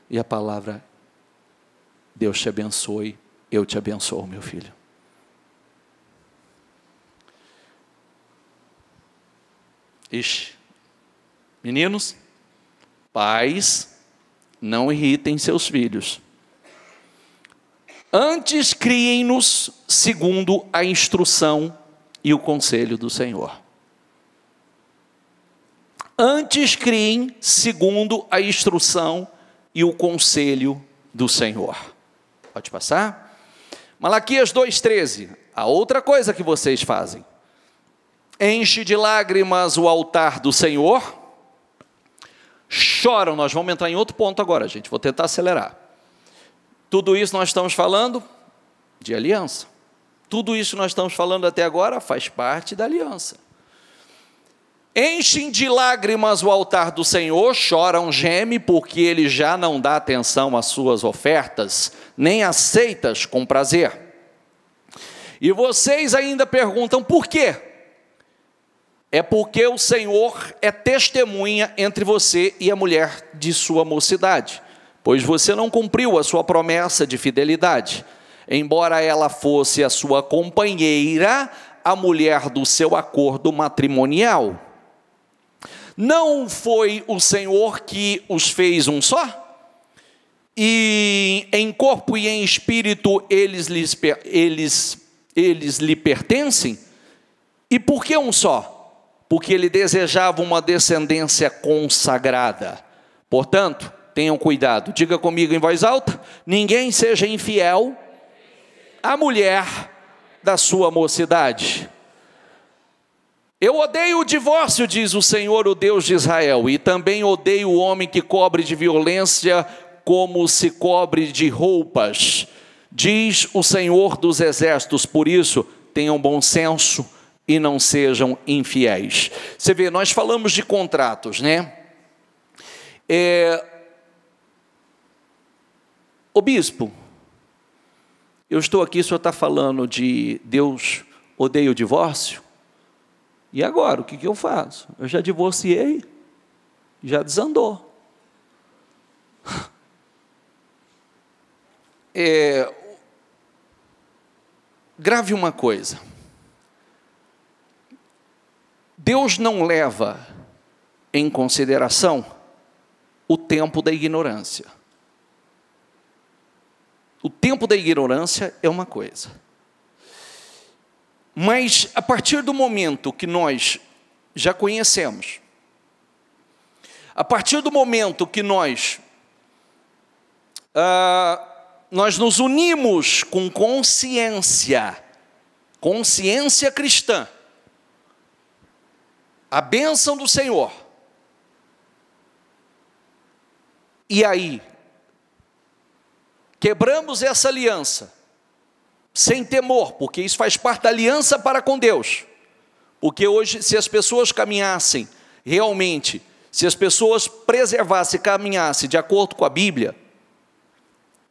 E a palavra, Deus te abençoe, eu te abençoo, meu filho. Ixi, meninos, pais, não irritem seus filhos. Antes criem-nos segundo a instrução e o conselho do Senhor. antes criem segundo a instrução e o conselho do Senhor. Pode passar? Malaquias 2,13, a outra coisa que vocês fazem: enche de lágrimas o altar do Senhor, choram. Nós vamos entrar em outro ponto agora, gente, vou tentar acelerar. Tudo isso nós estamos falando de aliança. Tudo isso nós estamos falando até agora faz parte da aliança. Enchem de lágrimas o altar do Senhor, choram, gemem, porque Ele já não dá atenção às suas ofertas, nem aceitas com prazer. E vocês ainda perguntam por quê? É porque o Senhor é testemunha entre você e a mulher de sua mocidade, pois você não cumpriu a sua promessa de fidelidade, embora ela fosse a sua companheira, a mulher do seu acordo matrimonial. Não foi o Senhor que os fez um só? E em corpo e em espírito eles lhe pertencem? E por que um só? Porque ele desejava uma descendência consagrada. Portanto, tenham cuidado, diga comigo em voz alta: ninguém seja infiel à mulher da sua mocidade. Eu odeio o divórcio, diz o Senhor, o Deus de Israel, e também odeio o homem que cobre de violência como se cobre de roupas, diz o Senhor dos exércitos. Por isso, tenham bom senso e não sejam infiéis. Você vê, nós falamos de contratos, né? Ô bispo, eu estou aqui, o senhor está falando de Deus odeia o divórcio? E agora, o que eu faço? Eu já divorciei, já desandou. Grave uma coisa: Deus não leva em consideração o tempo da ignorância. O tempo da ignorância é uma coisa. Mas a partir do momento que nós já conhecemos, a partir do momento que nós nos unimos com consciência cristã, a bênção do Senhor, e aí quebramos essa aliança, sem temor, porque isso faz parte da aliança para com Deus. Porque hoje, se as pessoas caminhassem realmente, se as pessoas preservassem, caminhassem de acordo com a Bíblia,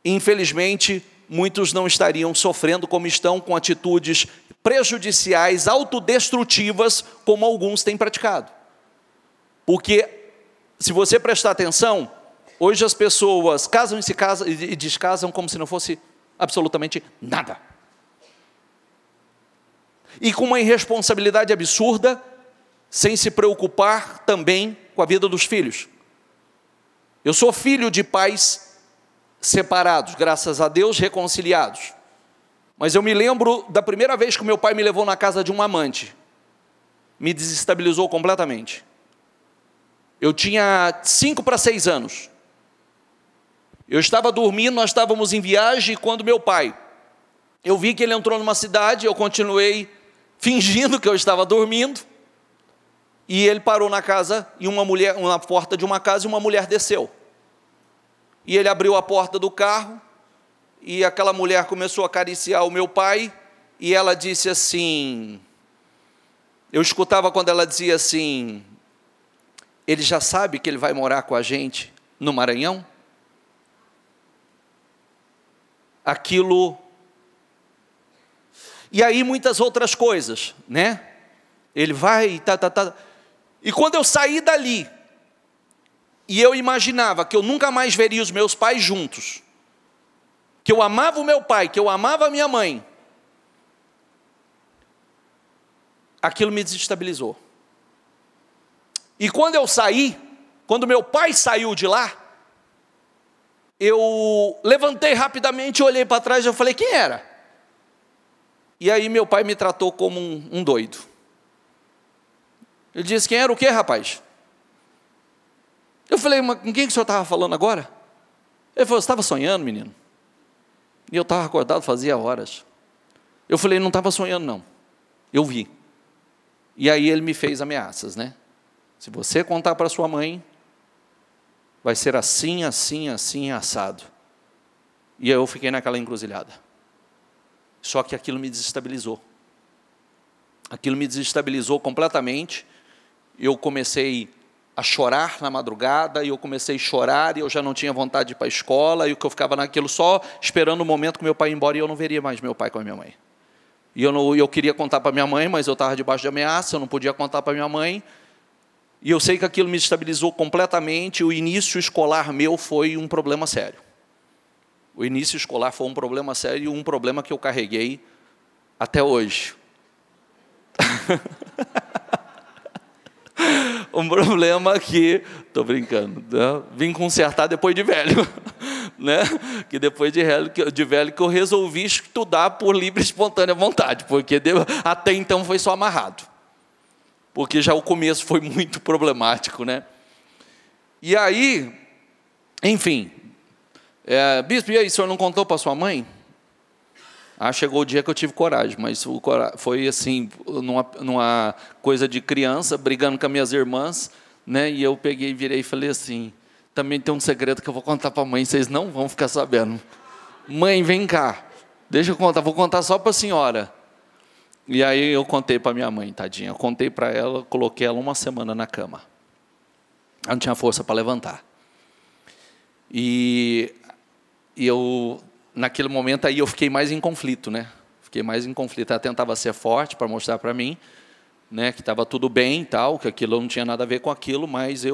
infelizmente, muitos não estariam sofrendo como estão, com atitudes prejudiciais, autodestrutivas, como alguns têm praticado. Porque, se você prestar atenção, hoje as pessoas casam e descasam como se não fosse absolutamente nada. E com uma irresponsabilidade absurda, sem se preocupar também com a vida dos filhos. Eu sou filho de pais separados, graças a Deus, reconciliados. Mas eu me lembro da primeira vez que meu pai me levou na casa de um amante. Me desestabilizou completamente. Eu tinha 5 para 6 anos. Eu estava dormindo, nós estávamos em viagem, quando meu pai, eu vi que ele entrou numa cidade, eu continuei fingindo que eu estava dormindo, e ele parou na casa, e na porta de uma casa, e uma mulher desceu. E ele abriu a porta do carro, e aquela mulher começou a acariciar o meu pai, e ela disse assim, eu escutava quando ela dizia assim: ele já sabe que ele vai morar com a gente no Maranhão? Aquilo. E aí muitas outras coisas, né? Ele vai, E quando eu saí dali, e eu imaginava que eu nunca mais veria os meus pais juntos, que eu amava o meu pai, que eu amava a minha mãe, aquilo me desestabilizou. E quando eu saí, quando meu pai saiu de lá, eu levantei rapidamente, olhei para trás e eu falei: quem era? E aí meu pai me tratou como um doido. Ele disse: quem era o quê, rapaz? Eu falei, mas com quem que o senhor estava falando agora? Ele falou, você estava sonhando, menino? E eu estava acordado fazia horas. Eu falei, não estava sonhando não, eu vi. E aí ele me fez ameaças, né? Se você contar para sua mãe, vai ser assim, assim, assim, assado. E aí eu fiquei naquela encruzilhada. Só que aquilo me desestabilizou. Aquilo me desestabilizou completamente. Eu comecei a chorar na madrugada, e eu comecei a chorar, e eu já não tinha vontade de ir para a escola, e o que eu ficava naquilo só esperando o momento que meu pai ia embora, e eu não veria mais meu pai com a minha mãe. E eu queria contar para minha mãe, mas eu estava debaixo de ameaça, eu não podia contar para minha mãe, e eu sei que aquilo me estabilizou completamente. O início escolar meu foi um problema sério. O início escolar foi um problema sério, e um problema que eu carreguei até hoje. Um problema que, estou brincando, né? Vim consertar depois de velho, né? Que depois de velho que eu resolvi estudar por livre e espontânea vontade, porque até então foi só amarrado, porque já o começo foi muito problemático, né? E aí, enfim, bispo, e aí, o senhor não contou para sua mãe? Chegou o dia que eu tive coragem, mas foi assim, numa coisa de criança, brigando com as minhas irmãs, né? E eu peguei, virei e falei assim, também tem um segredo que eu vou contar para a mãe, vocês não vão ficar sabendo. Mãe, vem cá, deixa eu contar, vou contar só para a senhora. E aí eu contei para minha mãe, tadinha, eu contei para ela, coloquei ela uma semana na cama. Ela não tinha força para levantar. E eu... Naquele momento aí eu fiquei mais em conflito, né? Fiquei mais em conflito. Ela tentava ser forte para mostrar para mim, né, que estava tudo bem e tal, que aquilo não tinha nada a ver com aquilo, mas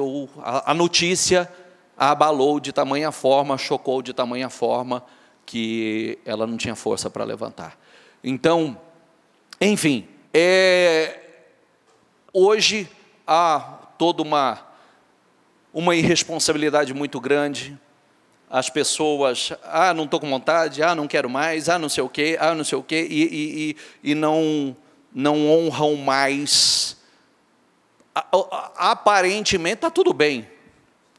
a notícia a abalou de tamanha forma, chocou de tamanha forma que ela não tinha força para levantar. Então, enfim, hoje há toda uma irresponsabilidade muito grande. As pessoas, não estou com vontade, não quero mais, não sei o quê, e não honram mais. Aparentemente está tudo bem.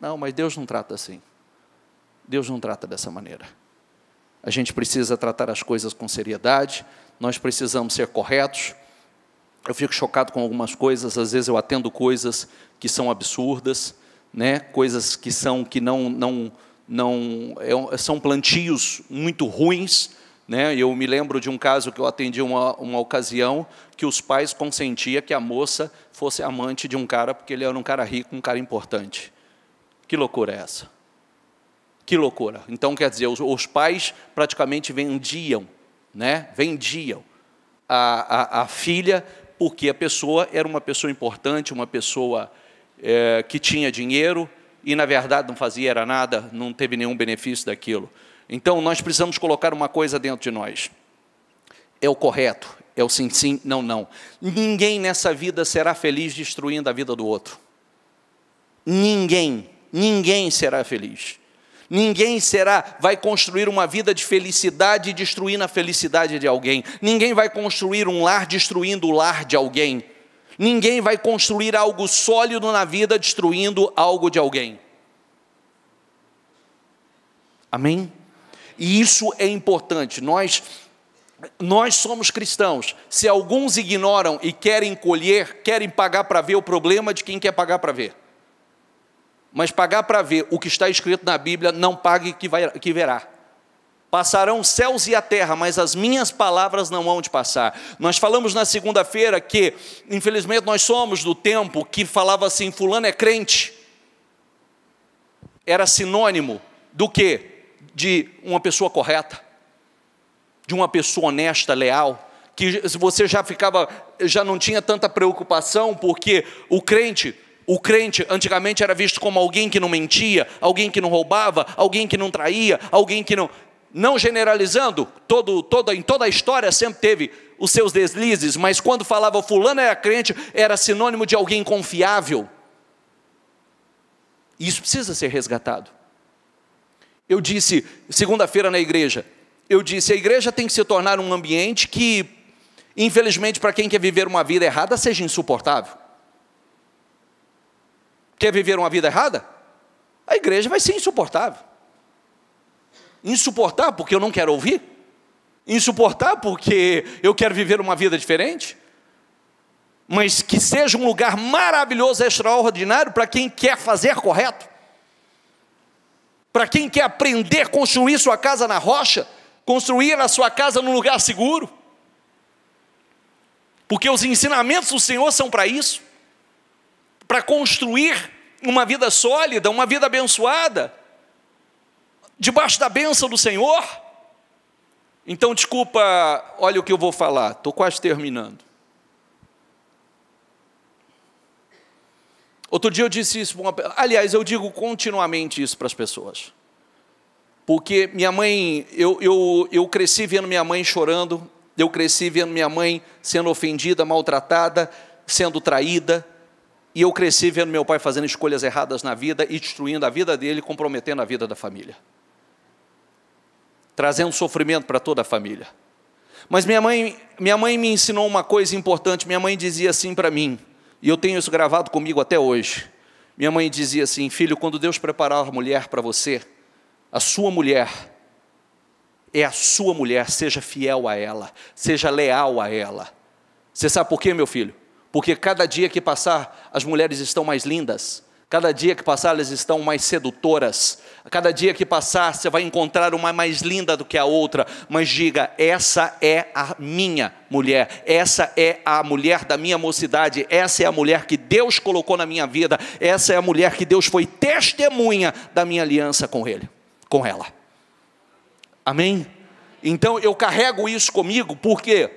Não, mas Deus não trata assim. Deus não trata dessa maneira. A gente precisa tratar as coisas com seriedade, nós precisamos ser corretos. Eu fico chocado com algumas coisas, às vezes eu atendo coisas que são absurdas, né? Coisas que são plantios muito ruins, né? Eu me lembro de um caso que eu atendi uma ocasião, que os pais consentiam que a moça fosse amante de um cara, porque ele era um cara rico, um cara importante. Que loucura é essa? Que loucura. Então, quer dizer, os pais praticamente vendiam, né? Vendiam a filha, porque a pessoa era uma pessoa importante, uma pessoa que tinha dinheiro, e, na verdade, não fazia era nada, não teve nenhum benefício daquilo. Então, nós precisamos colocar uma coisa dentro de nós. É o correto, é o sim, sim, não, não. Ninguém nessa vida será feliz destruindo a vida do outro. Ninguém será feliz. Ninguém vai construir uma vida de felicidade destruindo a felicidade de alguém. Ninguém vai construir um lar destruindo o lar de alguém. Ninguém vai construir algo sólido na vida destruindo algo de alguém. Amém? E isso é importante. Nós somos cristãos. Se alguns ignoram e querem colher, querem pagar para ver, o problema de quem quer pagar para ver. Mas pagar para ver o que está escrito na Bíblia, não pague que verá. Passarão os céus e a terra, mas as minhas palavras não hão de passar. Nós falamos na segunda-feira que, infelizmente, nós somos do tempo que falava assim, fulano é crente. Era sinônimo do quê? De uma pessoa correta, de uma pessoa honesta, leal, que você já não tinha tanta preocupação, porque o crente antigamente era visto como alguém que não mentia, alguém que não roubava, alguém que não traía, alguém que não generalizando, em toda a história sempre teve os seus deslizes, mas quando falava fulano era crente, era sinônimo de alguém confiável. E isso precisa ser resgatado. Eu disse, segunda-feira na igreja, a igreja tem que se tornar um ambiente que, infelizmente, para quem quer viver uma vida errada, seja insuportável. Quer viver uma vida errada? a igreja vai ser insuportável. Insuportável porque eu não quero ouvir? Insuportável porque eu quero viver uma vida diferente? Mas que seja um lugar maravilhoso, extraordinário, para quem quer fazer correto, para quem quer aprender a construir sua casa na rocha, construir a sua casa num lugar seguro, porque os ensinamentos do Senhor são para isso, para construir uma vida sólida, uma vida abençoada, debaixo da bênção do Senhor. Então, desculpa, olha o que eu vou falar, estou quase terminando. Outro dia eu disse isso, aliás, eu digo continuamente isso para as pessoas, porque minha mãe, eu cresci vendo minha mãe chorando, eu cresci vendo minha mãe sendo ofendida, maltratada, sendo traída, e eu cresci vendo meu pai fazendo escolhas erradas na vida e destruindo a vida dele, comprometendo a vida da família, trazendo sofrimento para toda a família. Mas minha mãe me ensinou uma coisa importante. Minha mãe dizia assim para mim, e eu tenho isso gravado comigo até hoje. Minha mãe dizia assim: filho, quando Deus preparar a mulher para você, a sua mulher é a sua mulher, seja fiel a ela, seja leal a ela. Você sabe por quê, meu filho? Porque cada dia que passar, as mulheres estão mais lindas, cada dia que passar, elas estão mais sedutoras, cada dia que passar, você vai encontrar uma mais linda do que a outra, mas diga: essa é a minha mulher, essa é a mulher da minha mocidade, essa é a mulher que Deus colocou na minha vida, essa é a mulher que Deus foi testemunha da minha aliança com ela. Amém? Então eu carrego isso comigo, porque,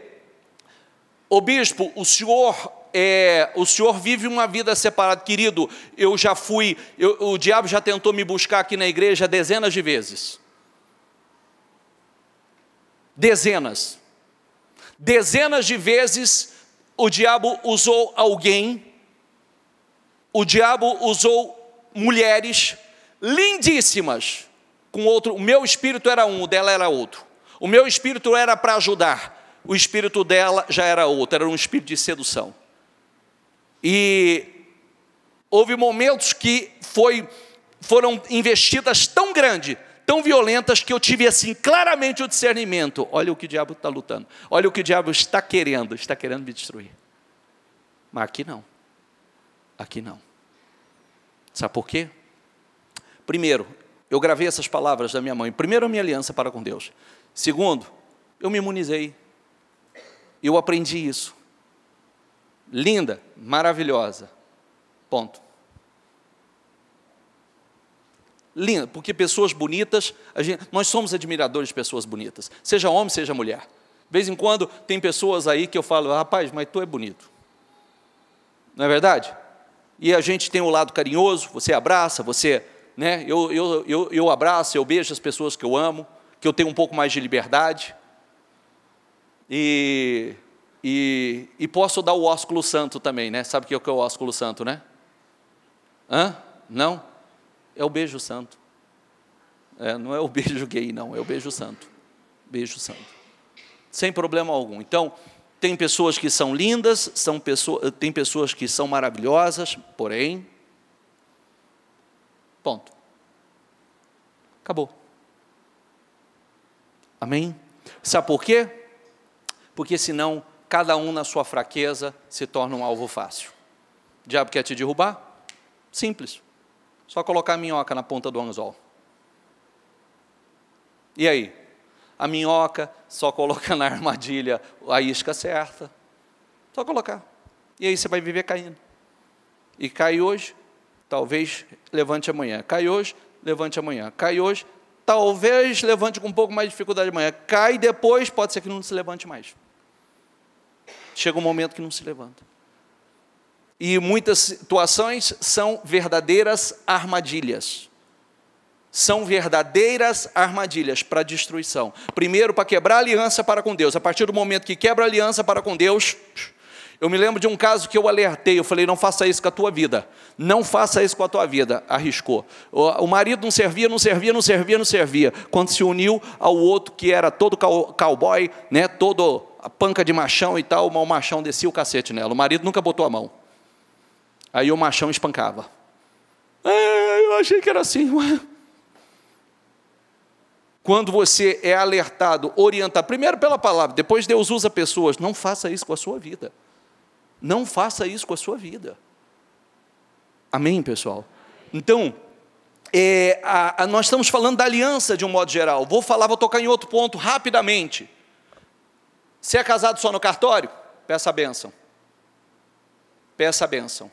ô bispo, o senhor vive uma vida separada. Querido, eu já fui, o diabo já tentou me buscar aqui na igreja dezenas de vezes. Dezenas de vezes o diabo usou alguém, o diabo usou mulheres lindíssimas, com outro. O meu espírito era um, o dela era outro. O meu espírito era para ajudar, o espírito dela já era outro, era um espírito de sedução. E houve momentos que foram investidas tão grandes, tão violentas, que eu tive assim claramente o discernimento: olha o que o diabo está lutando, olha o que o diabo está querendo me destruir. Mas aqui não. Sabe por quê? Primeiro, eu gravei essas palavras da minha mãe. Primeiro, a minha aliança para com Deus. Segundo, eu me imunizei. Eu aprendi isso. Linda, maravilhosa. Ponto. Linda, porque pessoas bonitas, nós somos admiradores de pessoas bonitas. Seja homem, seja mulher. De vez em quando tem pessoas aí que eu falo: rapaz, mas tu é bonito. Não é verdade? E a gente tem um lado carinhoso, você abraça, você... né? Eu abraço, eu beijo as pessoas que eu amo, que eu tenho um pouco mais de liberdade, e posso dar o ósculo santo também, né? Sabe o que é o ósculo santo, né? Não? É o beijo santo. Não é o beijo gay, não, é o beijo santo. Beijo santo. Sem problema algum. Então, tem pessoas que são lindas, tem pessoas que são maravilhosas, porém... ponto. Acabou. Amém? Sabe por quê? Porque senão, cada um na sua fraqueza se torna um alvo fácil. O diabo quer te derrubar? Simples. Só colocar a minhoca na ponta do anzol. E aí? A minhoca, só coloca na armadilha a isca certa. Só colocar. E aí você vai viver caindo. E cai hoje, talvez levante amanhã. Cai hoje, levante amanhã. Cai hoje, talvez levante com um pouco mais de dificuldade amanhã. Cai depois, pode ser que não se levante mais. Chega um momento que não se levanta. E muitas situações são verdadeiras armadilhas. São verdadeiras armadilhas para destruição. Primeiro, para quebrar a aliança para com Deus. A partir do momento que quebra a aliança para com Deus... Eu me lembro de um caso que eu alertei, eu falei: não faça isso com a tua vida, não faça isso com a tua vida. Arriscou. O marido não servia. Quando se uniu ao outro que era todo cowboy, né, todo a panca de machão e tal, o machão descia o cacete nela. O marido nunca botou a mão. Aí o machão espancava. eu achei que era assim. Ué. Quando você é alertado, orientado, primeiro pela palavra, depois Deus usa pessoas, não faça isso com a sua vida. Não faça isso com a sua vida. Amém, pessoal? Então, nós estamos falando da aliança de um modo geral. Vou tocar em outro ponto rapidamente. Se é casado só no cartório, peça a bênção. Peça a bênção.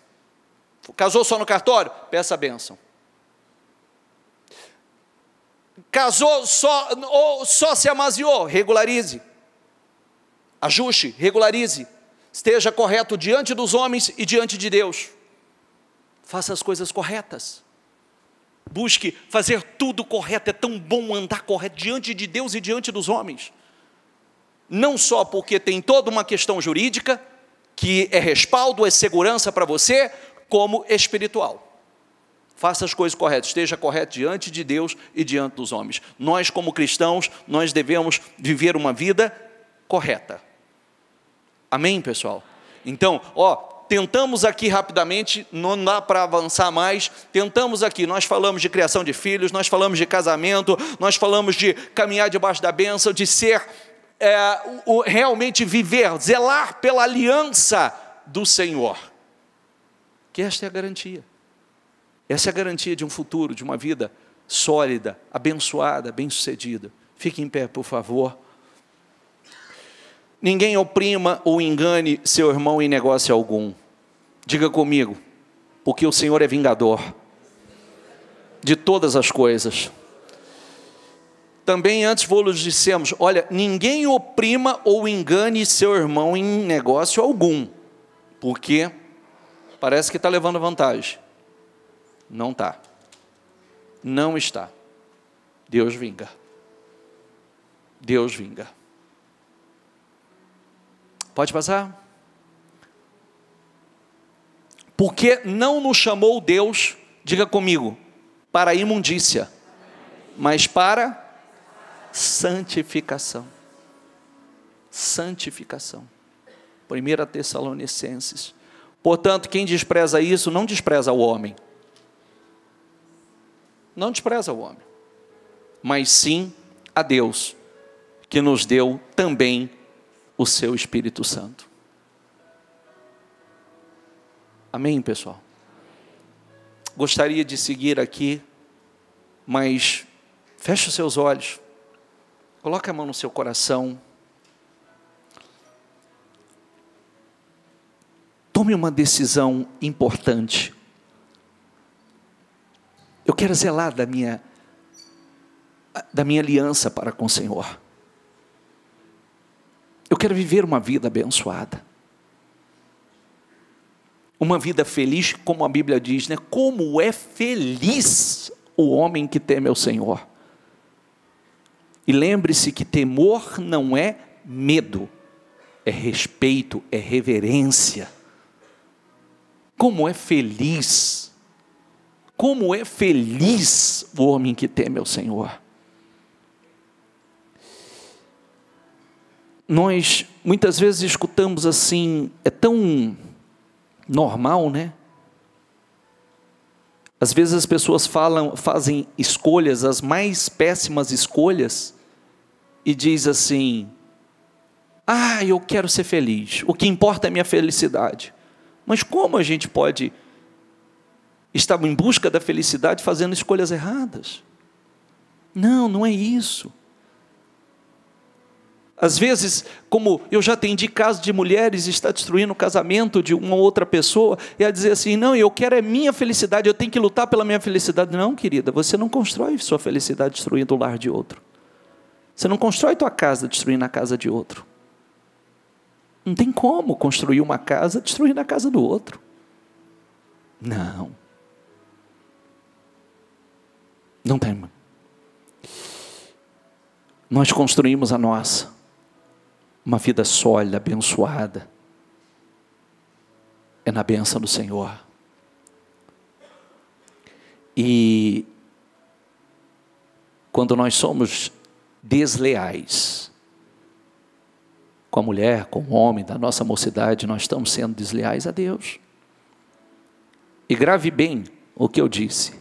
Casou só no cartório, peça a bênção. Casou só se amaziou, regularize. Ajuste, regularize. Esteja correto diante dos homens e diante de Deus. Faça as coisas corretas. Busque fazer tudo correto. É tão bom andar correto diante de Deus e diante dos homens. Não só porque tem toda uma questão jurídica, que é respaldo, é segurança para você, como espiritual. Faça as coisas corretas, esteja correto diante de Deus e diante dos homens. Nós, como cristãos, nós devemos viver uma vida correta. Amém, pessoal? Então, tentamos aqui rapidamente, não dá para avançar mais, tentamos aqui, nós falamos de criação de filhos, nós falamos de casamento, nós falamos de caminhar debaixo da bênção, de ser, realmente viver, zelar pela aliança do Senhor. Que esta é a garantia. Essa é a garantia de um futuro, de uma vida sólida, abençoada, bem-sucedida. Fique em pé, por favor. Ninguém oprima ou engane seu irmão em negócio algum. Diga comigo, porque o Senhor é vingador de todas as coisas. Também antes vos dissemos, olha, ninguém oprima ou engane seu irmão em negócio algum, porque parece que está levando vantagem. Não está. Não está. Deus vinga. Deus vinga. Pode passar? Porque não nos chamou Deus, diga comigo, para a imundícia, mas para santificação. Santificação. 1 Tessalonicenses. Portanto, quem despreza isso, não despreza o homem. Não despreza o homem, mas sim a Deus, que nos deu também o seu Espírito Santo. Amém, pessoal? Gostaria de seguir aqui, mas feche os seus olhos, coloque a mão no seu coração, tome uma decisão importante. Eu quero zelar da minha aliança para com o Senhor. Eu quero viver uma vida abençoada. Uma vida feliz, como a Bíblia diz, né? Como é feliz o homem que teme ao Senhor. E lembre-se que temor não é medo, é respeito, é reverência. Como é feliz o homem que teme ao Senhor. Nós muitas vezes escutamos assim, é tão normal, né? Às vezes as pessoas fazem escolhas, as mais péssimas escolhas, e diz assim, eu quero ser feliz, o que importa é a minha felicidade. Mas como a gente pode estar em busca da felicidade fazendo escolhas erradas? Não é isso. Às vezes, como eu já atendi casos de mulheres está destruindo o casamento de uma outra pessoa, e a dizer assim, não, eu quero é minha felicidade, eu tenho que lutar pela minha felicidade. Não, querida, você não constrói sua felicidade destruindo o lar de outro. Você não constrói tua casa destruindo a casa de outro. Não tem como construir uma casa destruindo a casa do outro. Não tem. Nós construímos a nossa. Uma vida sólida, abençoada. É na bênção do Senhor. E quando nós somos desleais com a mulher, com o homem da nossa mocidade, nós estamos sendo desleais a Deus. E grave bem o que eu disse.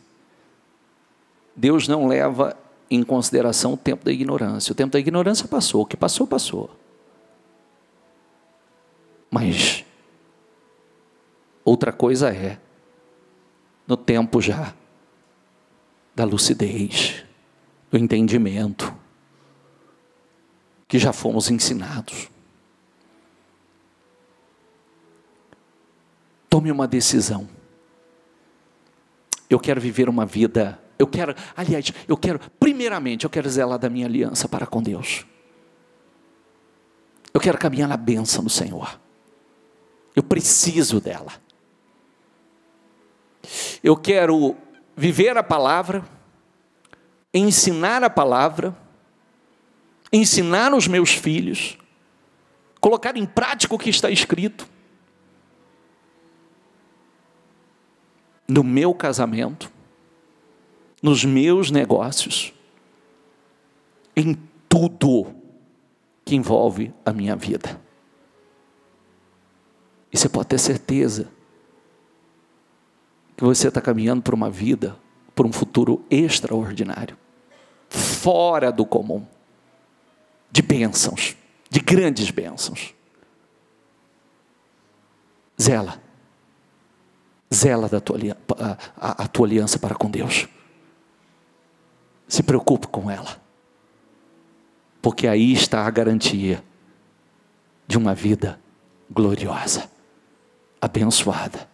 Deus não leva em consideração o tempo da ignorância. O tempo da ignorância passou, o que passou, passou. Mas outra coisa é, no tempo já da lucidez, do entendimento, que já fomos ensinados. Tome uma decisão. Eu quero viver uma vida, primeiramente, eu quero zelar da minha aliança para com Deus. Eu quero caminhar na bênção do Senhor. Eu preciso dela. Eu quero viver a palavra, ensinar a palavra, ensinar os meus filhos, colocar em prática o que está escrito. No meu casamento, nos meus negócios, em tudo que envolve a minha vida. E você pode ter certeza que você está caminhando por uma vida, por um futuro extraordinário, fora do comum, de bênçãos, de grandes bênçãos. Zela da tua aliança para com Deus. Se preocupe com ela, porque aí está a garantia de uma vida gloriosa, abençoada